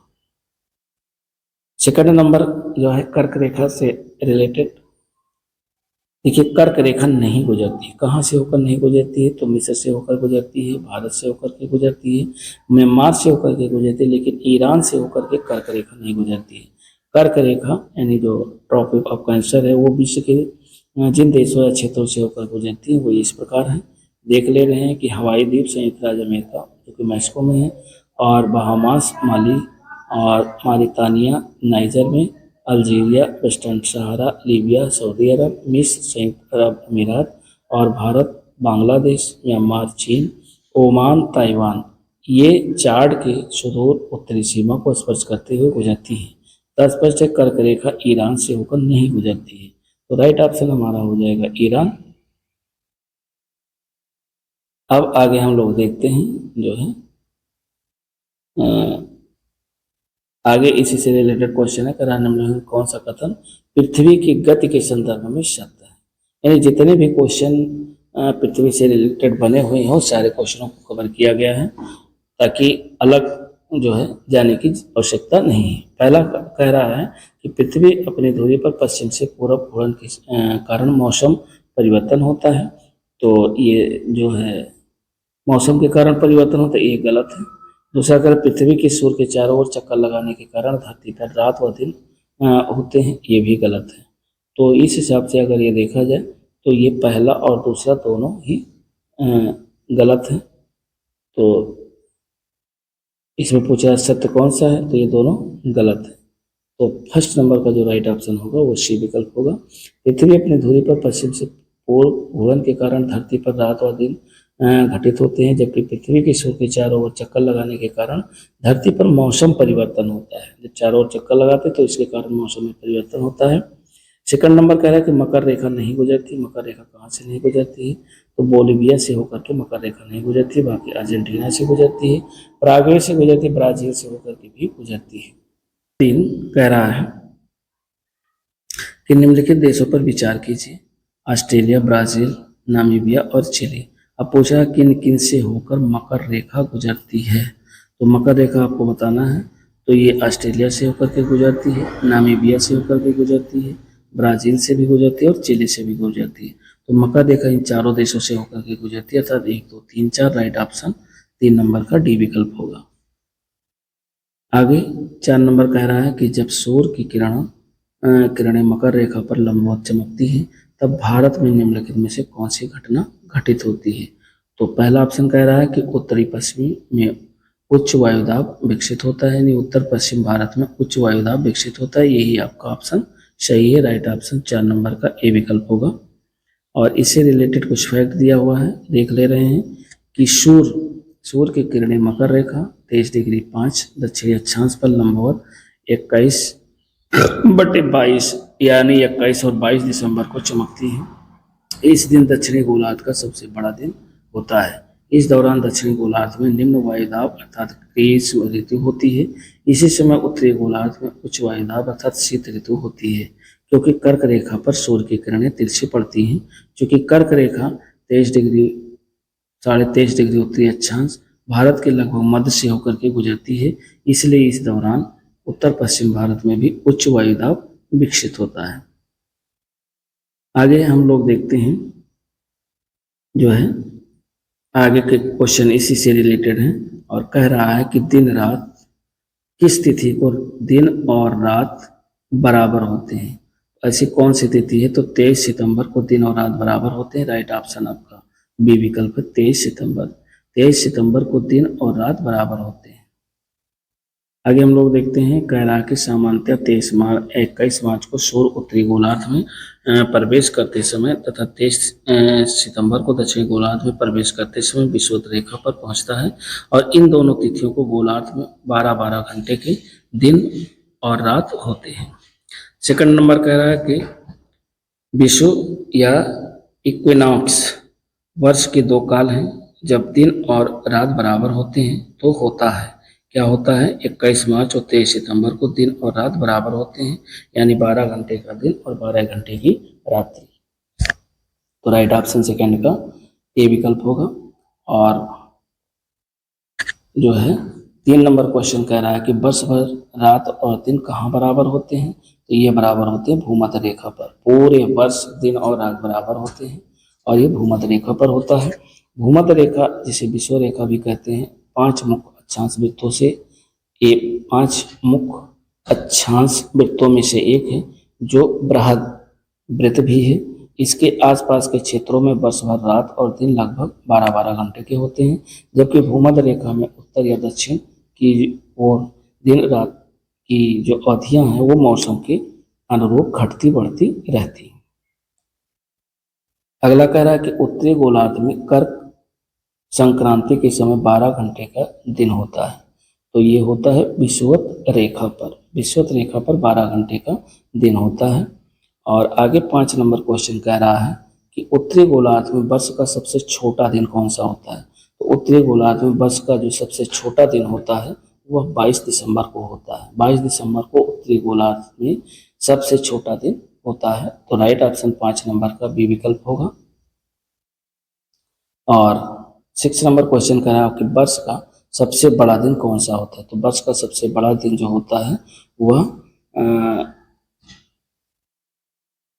सेकंड नंबर जो है कर्क रेखा से रिलेटेड, देखिए कर्क रेखा नहीं गुजरती, कहाँ से होकर नहीं गुजरती है? तो मिस्र से होकर गुजरती है, भारत से होकर के गुजरती है, म्यांमार से होकर के गुजरती है, लेकिन ईरान से होकर के कर्क रेखा नहीं गुजरती है। कर्क रेखा यानी जो ट्रॉपिक ऑफ कैंसर है वो विश्व के जिन देशों या क्षेत्रों से होकर गुजरती है वो इस प्रकार है। देख ले रहे हैं कि हवाई द्वीप संयुक्त राज्य अमेरिका जो कि मैक्सिको में है, और बहामास माली और मारितानिया नाइजर में, अल्जीरिया, वेस्टर्न सहारा, लीबिया, सऊदी अरब, मिस्र, संयुक्त अरब अमीरात और भारत, बांग्लादेश, म्यांमार, चीन, ओमान, ताइवान, ये चार्ट के सुदूर उत्तरी सीमा को स्पर्श करते हुए गुजरती है। तस्पर्श कर्क रेखा ईरान से होकर नहीं गुजरती है, तो राइट ऑप्शन हमारा हो जाएगा ईरान। अब आगे हम लोग देखते हैं जो है आगे इसी से रिलेटेड क्वेश्चन है, निम्नलिखित कौन सा कथन पृथ्वी की गति के संदर्भ में सत्य है? यानी जितने भी क्वेश्चन पृथ्वी से रिलेटेड बने हुए हैं सारे क्वेश्चनों को कवर किया गया है, ताकि अलग जो है जाने की आवश्यकता नहीं है। पहला कह रहा है कि पृथ्वी अपनी धुरी पर पश्चिम से पूर्व घूर्णन के कारण मौसम परिवर्तन होता है, तो ये जो है मौसम के कारण परिवर्तन होता है, ये गलत है। दूसरा अगर पृथ्वी की सूर्य के चारों ओर चक्कर लगाने के कारण धरती पर रात व दिन होते हैं, ये भी गलत है। तो इस हिसाब से अगर ये देखा जाए तो ये पहला और दूसरा दोनों ही गलत है। तो इसमें पूछा सत्य कौन सा है, तो ये दोनों गलत है। तो फर्स्ट नंबर का जो राइट ऑप्शन होगा वो सी विकल्प होगा। पृथ्वी अपनी धुरी पर पश्चिम से पूर्व घूर्णन के कारण धरती पर रात और दिन घटित होते हैं, जबकि पृथ्वी के सूर्य के चारों ओर चक्कर लगाने के कारण धरती पर मौसम परिवर्तन होता है। जब चारों ओर चक्कर लगाते हैं तो इसके कारण मौसम में परिवर्तन होता है। सेकंड नंबर कह रहा है कि मकर रेखा नहीं गुजरती। मकर रेखा कहाँ से नहीं गुजरती है? तो बोलिविया से होकर के मकर रेखा नहीं गुजरती, बाकी अर्जेंटीना से गुजरती है, पराग्वे से गुजरती, ब्राजील से होकर के भी गुजरती है। 3 कह रहा है कि निम्नलिखित देशों पर विचार कीजिए, ऑस्ट्रेलिया, ब्राजील, नामीबिया और चिली। अब पूछा किन किन से होकर मकर रेखा गुजरती है, तो मकर रेखा आपको बताना है। तो ये ऑस्ट्रेलिया से होकर के गुजरती है, नामीबिया से होकर के गुजरती है, ब्राजील से भी गुजरती है और चिली से भी गुजरती है। तो मकर रेखा इन चारों देशों से होकर के गुजरती है, अर्थात 1 2 3 4 राइट ऑप्शन 3 नंबर का डी विकल्प होगा। आगे 4 नंबर कह रहा है कि जब सूर्य की किरणें मकर रेखा पर लंबवत चमकती है तब भारत में निम्नलिखित में से कौन सी घटना घटित होती है? तो पहला ऑप्शन कह रहा है कि उत्तरी पश्चिमी में उच्च वायुदाब विकसित होता है, यानी उत्तर पश्चिम भारत में उच्च वायुदाब विकसित होता है। यही आपका ऑप्शन सही है। राइट ऑप्शन 4 नंबर का ए विकल्प होगा। और इससे रिलेटेड कुछ फैक्ट दिया हुआ है, देख ले रहे हैं कि सूर्य की किरणें मकर रेखा 23 डिग्री 5 दक्षिणी अक्षांश पर लंबवत 21/22 यानी 21 और 22 दिसंबर को चमकती है। इस दिन दक्षिणी गोलार्ध का सबसे बड़ा दिन होता है। इस दौरान दक्षिणी गोलार्ध में निम्न वायुदाब अर्थात ग्रीष्म ऋतु होती है। इसी समय उत्तरी गोलार्ध में उच्च वायुदाब अर्थात शीत ऋतु होती है, क्योंकि कर्क रेखा पर सूर्य की किरणें तिरछी पड़ती हैं। क्योंकि कर्क रेखा 23 डिग्री 23.5 डिग्री उत्तरी अक्षांश भारत के लगभग मध्य से होकर के गुजरती है, इसलिए इस दौरान उत्तर पश्चिम भारत में भी उच्च वायुदाब विकसित होता है। आगे हम लोग देखते हैं जो है आगे के क्वेश्चन इसी से रिलेटेड हैं और कह रहा है कि दिन रात किस तिथि को दिन और रात बराबर होते हैं। ऐसी कौन सी तिथि है? तो 23 सितंबर को दिन और रात बराबर होते हैं। राइट ऑप्शन आपका बी विकल्प है 23 सितंबर। 23 सितंबर को दिन और रात बराबर होते हैं। आगे हम लोग देखते हैं, कह रहा है कि सामान्यतः 21 मार्च को सूर्य उत्तरी गोलार्ध में प्रवेश करते समय तथा 23 सितंबर को दक्षिणी गोलार्ध में प्रवेश करते समय विषुवत रेखा पर पहुंचता है और इन दोनों तिथियों को गोलार्ध में 12-12 घंटे के दिन और रात होते हैं। सेकंड नंबर कह रहा है कि विषुव या इक्विनॉक्स वर्ष के 2 काल हैं। जब दिन और रात बराबर होते हैं तो होता है, क्या होता है? 21 मार्च और 23 सितंबर को दिन और रात बराबर होते हैं, यानी 12 घंटे का दिन और 12 घंटे की रात्रि। तो राइट ऑप्शन सेकंड का ए विकल्प होगा। और जो है 3 नंबर क्वेश्चन कह रहा है कि वर्ष भर रात और दिन कहाँ बराबर होते हैं? तो ये बराबर होते हैं भूमध्य रेखा पर। पूरे वर्ष दिन और रात बराबर होते हैं और ये भूमध्य रेखा पर होता है। भूमध्य रेखा जिसे विषुव रेखा भी कहते हैं 5 मुख्य अक्षांश वृत्तों से 5 मुख्य अक्षांश वृत्तों में से एक है, जो बृहद वृत्त भी है। इसके आसपास के क्षेत्रों में वर्ष भर रात और दिन लगभग 12-12 घंटे के होते हैं, जबकि भूमध्य रेखा में उत्तर या दक्षिण की ओर दिन रात की जो अवधियां हैं वो मौसम के अनुरूप घटती बढ़ती रहती हैं। अगला कह रहा है कि उत्तरी गोलार्ध में कर्क संक्रांति के समय 12 घंटे का दिन होता है। तो ये होता है विषुवत रेखा पर। विषुवत रेखा पर 12 घंटे का दिन होता है। और आगे 5 नंबर क्वेश्चन कह रहा है कि उत्तरी गोलार्ध में वर्ष का सबसे छोटा दिन कौन सा होता है? तो उत्तरी गोलार्ध में वर्ष का जो सबसे छोटा दिन होता है वह 22 दिसंबर को होता है। 22 दिसंबर को उत्तरी गोलार्ध में सबसे छोटा दिन होता है। तो राइट ऑप्शन 5 नंबर का बी विकल्प होगा। और 6 नंबर क्वेश्चन कह रहा है कि वर्ष का सबसे बड़ा दिन कौन सा होता है? तो वर्ष का सबसे बड़ा दिन जो होता है वह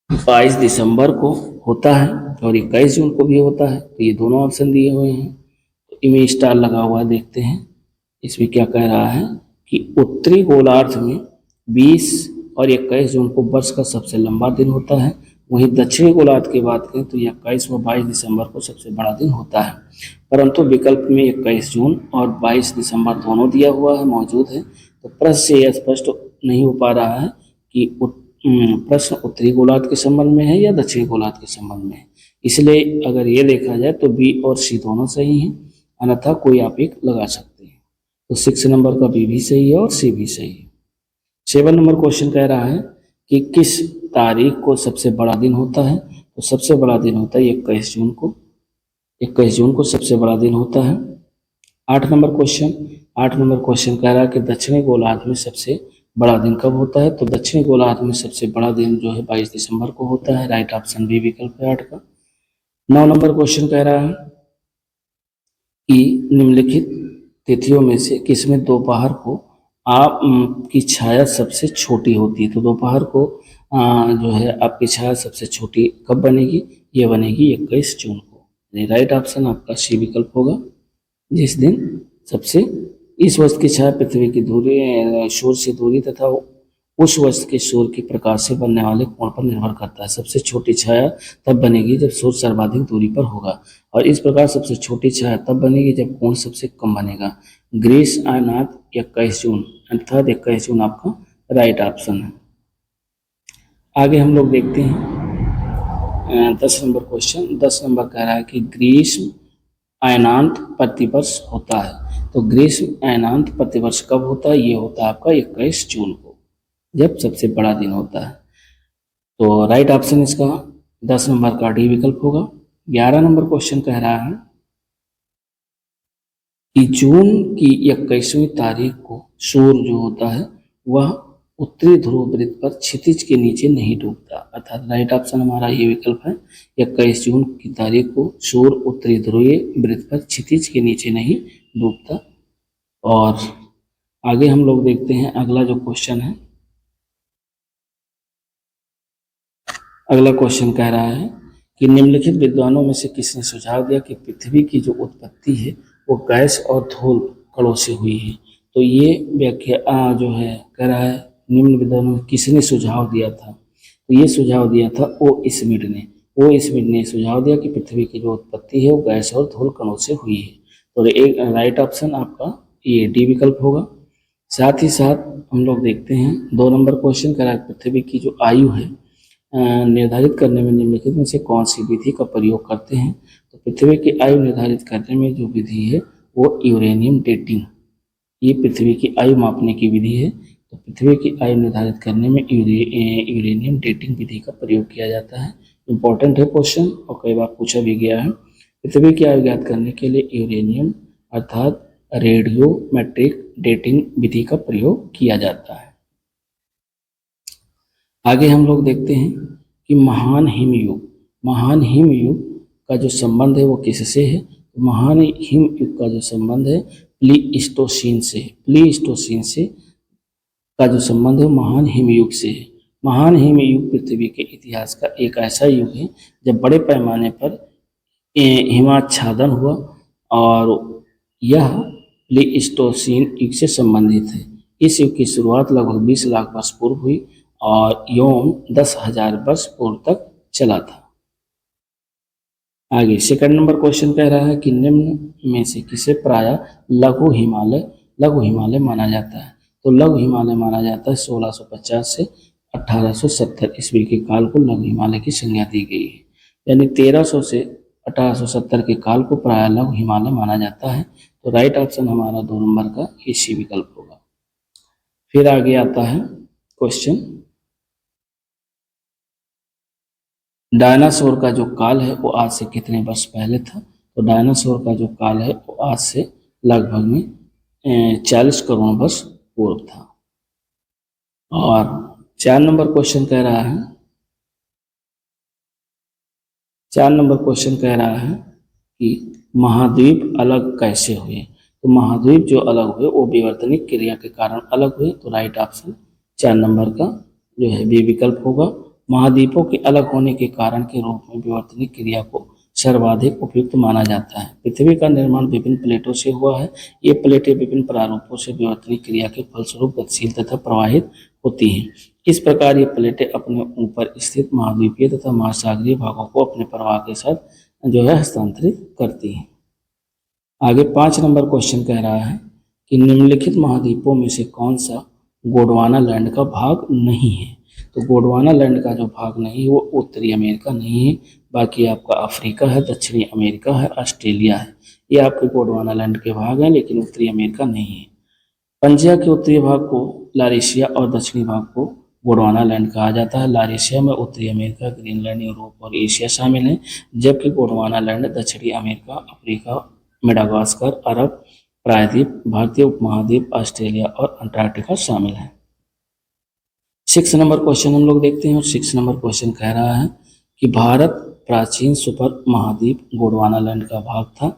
22 दिसंबर को होता है और 21 जून को भी होता है। तो ये दोनों ऑप्शन दिए हुए हैं, तो इमेज स्टार लगा हुआ है। देखते हैं इसमें क्या कह रहा है कि उत्तरी गोलार्ध में 20 और 21 जून को वर्ष का सबसे लंबा दिन होता है। वहीं दक्षिणी गोलार्ध की बात करें तो 21 व 22 दिसंबर को सबसे बड़ा दिन होता है, परंतु विकल्प में 21 जून और 22 दिसंबर दोनों दिया हुआ है, मौजूद है। तो प्रश्न से यह स्पष्ट नहीं हो पा रहा है कि प्रश्न उत्तरी गोलार्ध के संबंध में है या दक्षिणी गोलार्ध के संबंध में है। इसलिए अगर ये देखा जाए तो बी और सी दोनों सही हैं, अन्यथा कोई आप एक लगा सकते हैं। तो 6 नंबर का बी भी सही है और सी भी सही है। 7 नंबर क्वेश्चन कह रहा है कि किस तारीख को सबसे बड़ा दिन होता है? तो सबसे बड़ा दिन होता है 21 जून को। 21 जून को सबसे बड़ा दिन होता है। 8 नंबर क्वेश्चन कह रहा है कि दक्षिणी गोलार्ध में सबसे बड़ा दिन कब होता है? तो दक्षिणी गोलार्ध में सबसे बड़ा दिन जो है 22 दिसंबर को होता है। राइट ऑप्शन बी विकल्प है 8 का। 9 नंबर क्वेश्चन कह रहा है कि निम्नलिखित तिथियों में से किसमें दोपहर को आप की छाया सबसे छोटी होती है? तो दोपहर को जो है आपकी छाया सबसे छोटी कब बनेगी? ये बनेगी 21 जून को। राइट ऑप्शन आपका सी विकल्प होगा, जिस दिन सबसे इस वस्तु की छाया पृथ्वी की दूरी सूर्य से दूरी तथा उस वस्तु के सूर्य के प्रकाश से बनने वाले कोण पर निर्भर करता है। सबसे छोटी छाया तब बनेगी जब सूर्य सर्वाधिक दूरी पर होगा, और इस प्रकार सबसे छोटी छाया तब बनेगी जब कोण सबसे कम बनेगा। ग्रीस आयनात 21 जून, अर्थात 21 जून आपका राइट ऑप्शन है। आगे हम लोग देखते हैं 10 नंबर क्वेश्चन। 10 नंबर कह रहा है कि ग्रीष्म अयनांत प्रतिवर्ष होता है। तो ग्रीष्म अयनांत प्रतिवर्ष कब होता है? ये होता है आपका 21 जून को, जब सबसे बड़ा दिन होता है। तो राइट ऑप्शन इसका 10 नंबर का डी विकल्प होगा। 11 नंबर क्वेश्चन कह रहा है कि जून की 21वीं तारीख को सूर्य जो होता है वह उत्तरी ध्रुव वृत्त पर क्षितिज के नीचे नहीं डूबता, अर्थात राइट ऑप्शन हमारा ये विकल्प है। 21 जून की तारीख को सूर्य उत्तरी ध्रुवीय वृत्त पर क्षितिज के नीचे नहीं डूबता। और आगे हम लोग देखते हैं अगला जो क्वेश्चन है। अगला क्वेश्चन कह रहा है कि निम्नलिखित विद्वानों में से किसने सुझाव दिया कि पृथ्वी की जो उत्पत्ति है वो गैस और धूल कणों से हुई है? तो ये व्याख्या जो है कह रहा है निम्न विद्वानों में किसने सुझाव दिया था? तो ये सुझाव दिया था ओ स्मिथ ने। ओ स्मिथ ने सुझाव दिया कि पृथ्वी की जो उत्पत्ति है वो गैस और धूल कणों से हुई है। तो एक राइट ऑप्शन आपका ये डी विकल्प होगा। साथ ही साथ हम लोग देखते हैं 2 नंबर क्वेश्चन कह रहा है पृथ्वी की जो आयु है निर्धारित करने में निम्नलिखित में से कौन सी विधि का प्रयोग करते हैं? तो पृथ्वी की आयु निर्धारित करने में जो विधि है वो यूरेनियम डेटिंग, ये पृथ्वी की आयु मापने की विधि है। तो पृथ्वी की आयु निर्धारित करने में यूरेनियम डेटिंग विधि का प्रयोग किया जाता है। इम्पोर्टेंट है क्वेश्चन और कई बार पूछा भी गया है। पृथ्वी की आयु ज्ञात करने के लिए यूरेनियम अर्थात रेडियोमेट्रिक डेटिंग विधि का प्रयोग किया जाता है। आगे हम लोग देखते हैं कि महान हिमयुग का जो संबंध है वो किससे है? तो महान हिमयुग का जो संबंध है प्लीस्टोसीन से। प्लीस्टोसीन से का जो संबंध है महान हिमयुग से है। महान हिमयुग पृथ्वी के इतिहास का एक ऐसा युग है जब बड़े पैमाने पर हिमाच्छादन हुआ, और यह प्लीस्टोसीन युग से संबंधित है। इस युग की शुरुआत लगभग 20 लाख वर्ष पूर्व हुई और यौन 10,000 वर्ष पूर्व तक चला था। आगे सेकंड नंबर क्वेश्चन कह रहा है कि निम्न में से किसे प्रायः लघु हिमालय माना जाता है? तो लघु हिमालय माना जाता है 1650 से 1870 ईस्वी के काल को लघु हिमालय की संज्ञा दी गई है। यानी 1300 से 1870 के काल को प्रायः लघु हिमालय माना जाता है। तो राइट ऑप्शन हमारा 2 नंबर का सी विकल्प होगा। फिर आगे आता है क्वेश्चन, डायनासोर का जो काल है वो आज से कितने वर्ष पहले था? तो डायनासोर का जो काल है वो आज से लगभग में 40 करोड़ वर्ष पूर्व था। और 4 नंबर क्वेश्चन कह रहा है 4 नंबर क्वेश्चन कह रहा है कि महाद्वीप अलग कैसे हुए? तो महाद्वीप जो अलग हुए वो विवर्तनिक क्रिया के कारण अलग हुए। तो राइट ऑप्शन 4 नंबर का जो है बी विकल्प होगा। महाद्वीपों के अलग होने के कारण के रूप में विवर्तनिक क्रिया को सर्वाधिक उपयुक्त माना जाता है। पृथ्वी का निर्माण विभिन्न प्लेटों से हुआ है। ये प्लेटें विभिन्न प्रारूपों से विवर्तनिक क्रिया के फलस्वरूप गतिशील तथा प्रवाहित होती हैं। इस प्रकार ये प्लेटें अपने ऊपर स्थित महाद्वीपीय तथा महासागरीय भागों को अपने प्रवाह के साथ जो है हस्तांतरित करती हैं। आगे 5 नंबर क्वेश्चन कह रहा है कि निम्नलिखित महाद्वीपों में से कौन सा गोंडवाना लैंड का भाग नहीं है? तो गोंडवाना लैंड का जो भाग नहीं है वो उत्तरी अमेरिका नहीं है, बाकी आपका अफ्रीका है, दक्षिणी अमेरिका है, ऑस्ट्रेलिया है। ये आपके गोंडवाना लैंड के भाग हैं, लेकिन उत्तरी अमेरिका नहीं है। पंजिया के उत्तरी भाग को लारेशिया और दक्षिणी भाग को गोंडवाना लैंड कहा जाता है। लारेशिया में उत्तरी अमेरिका, ग्रीनलैंड, यूरोप और एशिया शामिल है, जबकि गोंडवाना लैंड दक्षिणी अमेरिका, अफ्रीका, मेडागास्कर, अरब प्रायद्वीप, भारतीय उपमहाद्वीप, ऑस्ट्रेलिया और अंटार्कटिका शामिल है। 6 नंबर क्वेश्चन हम लोग देखते हैं और 6 नंबर क्वेश्चन कह रहा है कि भारत प्राचीन सुपर महाद्वीप गोंडवाना लैंड का भाग था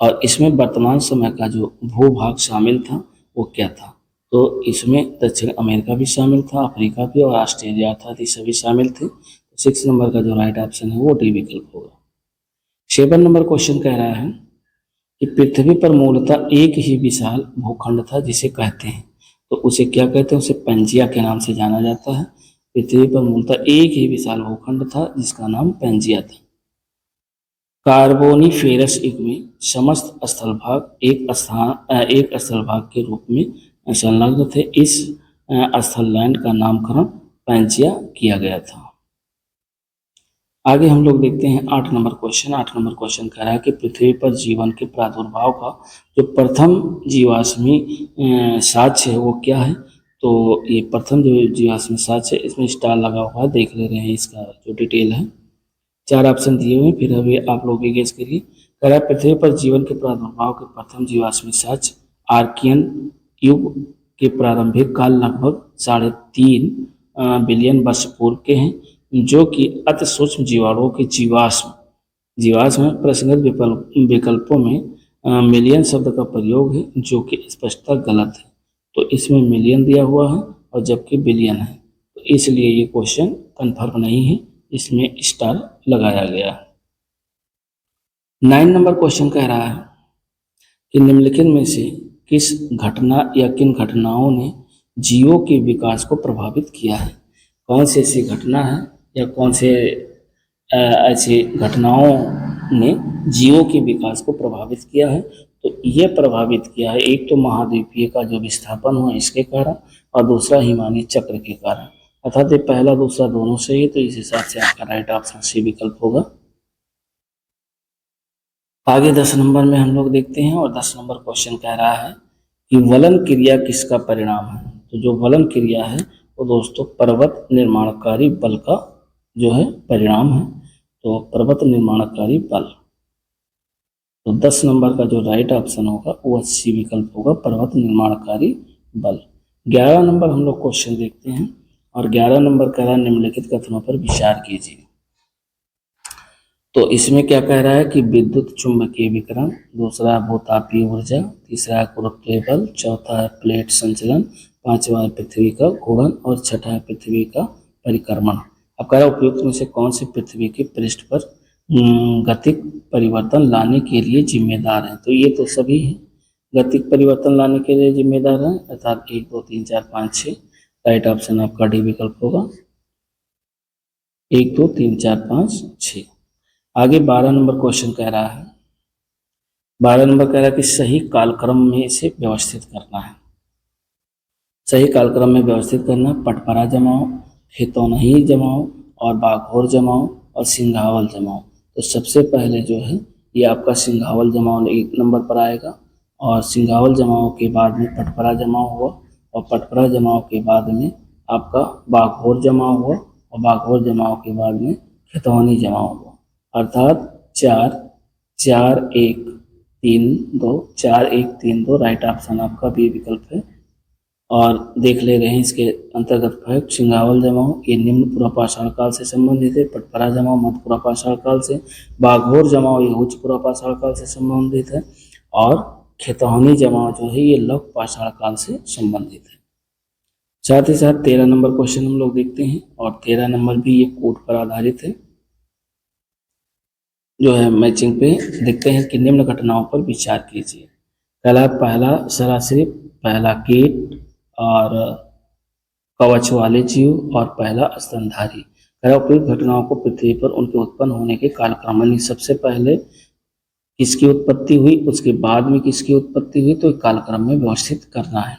और इसमें वर्तमान समय का जो भूभाग शामिल था वो क्या था? तो इसमें दक्षिण अमेरिका भी शामिल था, अफ्रीका भी और ऑस्ट्रेलिया था, ये सभी शामिल थे। तो 6 नंबर का जो राइट ऑप्शन है वो डी विकल्प होगा। 7 नंबर क्वेश्चन कह रहा है कि पृथ्वी पर मूलतः एक ही विशाल भूखंड था जिसे कहते हैं। तो उसे क्या कहते हैं, उसे पेंजिया के नाम से जाना जाता है। पृथ्वी पर मूलतः एक ही विशाल भूखंड था जिसका नाम पेंजिया था। कार्बोनिफेरस युग में समस्त स्थलभाग एक स्थलभाग के रूप में संलग्न थे। इस स्थललैंड का नामकरण पैंजिया किया गया था। आगे हम लोग देखते हैं 8 नंबर क्वेश्चन। 8 नंबर क्वेश्चन कह रहा है कि पृथ्वी पर जीवन के प्रादुर्भाव का जो प्रथम जीवाश्मी साक्ष्य है वो क्या है। तो ये प्रथम जो जीवाश्मी साक्ष्य है, इसमें स्टार लगा हुआ है, देख ले रहे हैं इसका जो डिटेल है। 4 ऑप्शन दिए हुए, फिर अभी आप लोग गेस करिए। कह रहा है पृथ्वी पर जीवन के प्रादुर्भाव के प्रथम जीवाश्मी साक्ष्य आर्कियन युग के प्रारंभिक काल लगभग 3.5 बिलियन वर्ष पूर्व के हैं, जो कि अति सूक्ष्म जीवाणुओं के जीवाश्म में प्रसंगत विकल्पों में मिलियन शब्द का प्रयोग है, जो कि स्पष्टता गलत है। तो इसमें मिलियन दिया हुआ है और जबकि बिलियन है, तो इसलिए ये क्वेश्चन कंफर्म नहीं है, इसमें स्टार लगाया गया। 9 नंबर क्वेश्चन कह रहा है कि निम्नलिखित में से किस घटना या किन घटनाओं ने जीवों के विकास को प्रभावित किया है। कौन सी ऐसी घटना है या कौन से ऐसी घटनाओं ने जीवों के विकास को प्रभावित किया है। तो ये प्रभावित किया है, एक तो महाद्वीपीय का जो विस्थापन हुआ इसके कारण, और दूसरा हिमानी चक्र के कारण। अर्थात ये पहला दूसरा दोनों सही है, तो इस हिसाब से आपका राइट ऑप्शन सी विकल्प होगा। आगे 10 नंबर में हम लोग देखते हैं, और 10 नंबर क्वेश्चन कह रहा है कि वलन क्रिया किसका परिणाम है। तो जो वलन क्रिया है वो दोस्तों पर्वत निर्माणकारी बल का जो है परिणाम है। तो पर्वत निर्माणकारी बल, तो 10 नंबर का जो राइट ऑप्शन होगा वो सी विकल्प होगा, पर्वत निर्माणकारी बल। 11 नंबर हम लोग क्वेश्चन देखते हैं, और 11 नंबर कह रहा है निम्नलिखित कथनों पर विचार कीजिए। तो इसमें क्या कह रहा है कि विद्युत चुंबकीय विकिरण, दूसरा भूतापीय ऊर्जा, तीसरा है गुरुत्वीय बल, चौथा है प्लेट संचलन, पांचवा है पृथ्वी का घूर्णन, और छठा है पृथ्वी का परिक्रमण। अब कह रहा है उपयुक्त में से कौन से पृथ्वी के पृष्ठ पर गतिक परिवर्तन लाने के लिए जिम्मेदार है। तो ये तो सभी है गतिक परिवर्तन लाने के लिए जिम्मेदार है, अर्थात 1 2 3 4 5 6। राइट ऑप्शन आपका डी विकल्प होगा, 1 2 3 4 5 6। आगे 12 नंबर क्वेश्चन कह रहा है, 12 नंबर कह रहा है कि सही कालक्रम में इसे व्यवस्थित करना है। सही कालक्रम में व्यवस्थित करना, पटपरा जमाओ, खेतौनही जमाओ, और बाघोर जमाओ, और सिंघावल जमाओ। तो सबसे पहले जो है ये आपका सिंघावल जमाओ 1 नंबर पर आएगा, और सिंघावल जमाओ के बाद में पटपरा जमाओ हुआ, और पटपरा जमाओ के बाद में आपका बाघोर जमाओ हुआ, और बाघोर जमाओ के बाद में खेतौनी जमाओ हुआ। अर्थात 4 4 1 3 2 4 1 3 2 राइट ऑप्शन आपका बी विकल्प है। और देख ले रहे हैं इसके अंतर्गत फैक्ट, सिंघावल जमाओ ये निम्न पुरापाषाण काल से संबंधित है, पटपरा जमाओ मध्य पुरापाषाण काल से, बाघोर जमाओ ये उच्च पुरापाषाण काल से संबंधित है, और खेतौनी जमाओ जो है ये लघु पाषाण काल से संबंधित है। साथ ही साथ 13 नंबर क्वेश्चन हम लोग देखते हैं, और 13 नंबर भी ये कोड पर आधारित है, जो है मैचिंग पे देखते हैं कि निम्न घटनाओं पर विचार कीजिए। पहला सरासरी, पहला कीट, और कवच वाले जीव, और पहला स्तनधारी। उपयुक्त घटनाओं को पृथ्वी पर उनके उत्पन्न होने के कालक्रम में सबसे पहले किसकी उत्पत्ति हुई, उसके बाद में किसकी उत्पत्ति हुई, तो कालक्रम में व्यवस्थित करना है।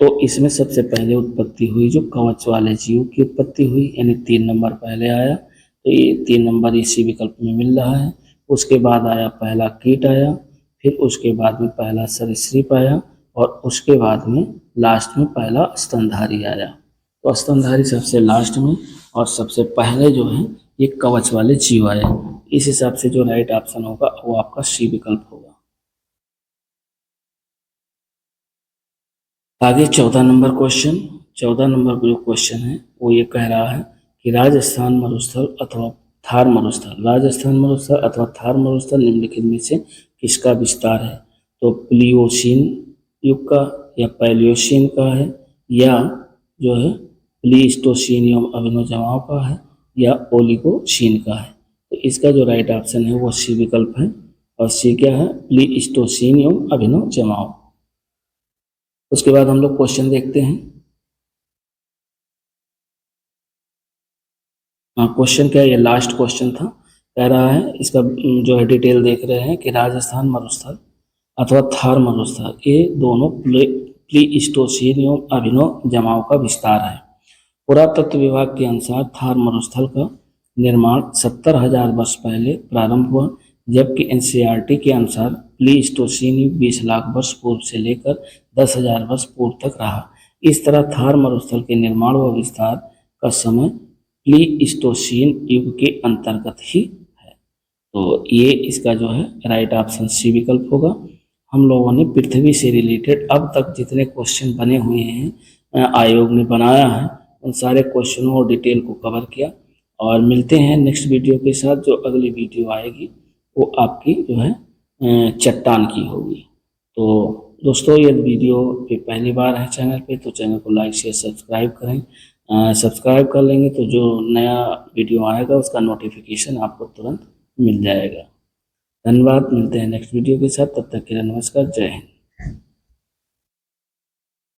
तो इसमें सबसे पहले उत्पत्ति हुई जो कवच वाले जीव की उत्पत्ति हुई, यानी 3 नंबर पहले आया, तो ये 3 नंबर इसी विकल्प में मिल रहा है। उसके बाद आया पहला कीट आया, फिर उसके बाद में पहला सरीसृप आया, और उसके बाद में लास्ट में पहला स्तनधारी आया। तो स्तनधारी सबसे लास्ट में, और सबसे पहले जो है ये कवच वाले जीव आए। इस हिसाब से जो राइट ऑप्शन होगा वो आपका सी विकल्प होगा। आगे 14 नंबर क्वेश्चन, 14 नंबर जो क्वेश्चन है वो ये कह रहा है कि राजस्थान मरुस्थल अथवा थार मरुस्थल, राजस्थान मरुस्थल अथवा थार मरुस्थल निम्नलिखित में से किसका विस्तार है। तो प्लियोसीन युग का, या पैलियोसीन का है, या जो है प्लीस्टोसीन एवं अभिनव जमाव का है, या ओलिगोसीन का है। तो इसका जो राइट ऑप्शन है वो सी विकल्प है, और सी क्या है, प्लीस्टोसीन एवं अभिनव जमाव। उसके बाद हम लोग क्वेश्चन देखते हैं। क्वेश्चन क्या है, ये लास्ट क्वेश्चन था। कह रहा है इसका जो है डिटेल देख रहे हैं कि राजस्थान मरुस्थल अथवा थार मरुस्थल ये दोनों प्लीस्टोसीन एवं अभिनव जमाव का विस्तार है। पुरातत्व विभाग के अनुसार थार मरुस्थल का निर्माण 70,000 वर्ष पहले प्रारंभ हुआ, जबकि एनसीईआरटी के अनुसार प्लीस्टोसीन युग 20 लाख वर्ष पूर्व से लेकर 10,000 वर्ष पूर्व तक रहा। इस तरह थार मरुस्थल के निर्माण व विस्तार का समय प्लीस्टोसीन युग के अंतर्गत ही है। तो ये इसका जो है राइट ऑप्शन सी विकल्प होगा। हम लोगों ने पृथ्वी से रिलेटेड अब तक जितने क्वेश्चन बने हुए हैं आयोग ने बनाया है, उन सारे क्वेश्चनों और डिटेल को कवर किया। और मिलते हैं नेक्स्ट वीडियो के साथ। जो अगली वीडियो आएगी वो आपकी जो है चट्टान की होगी। तो दोस्तों, यदि वीडियो पे पहली बार है चैनल पे तो चैनल को लाइक शेयर सब्सक्राइब करें। सब्सक्राइब कर लेंगे तो जो नया वीडियो आएगा उसका नोटिफिकेशन आपको तुरंत मिल जाएगा। धन्यवाद। मिलते हैं नेक्स्ट वीडियो के साथ, तब तक के लिए नमस्कार, जय हिंद।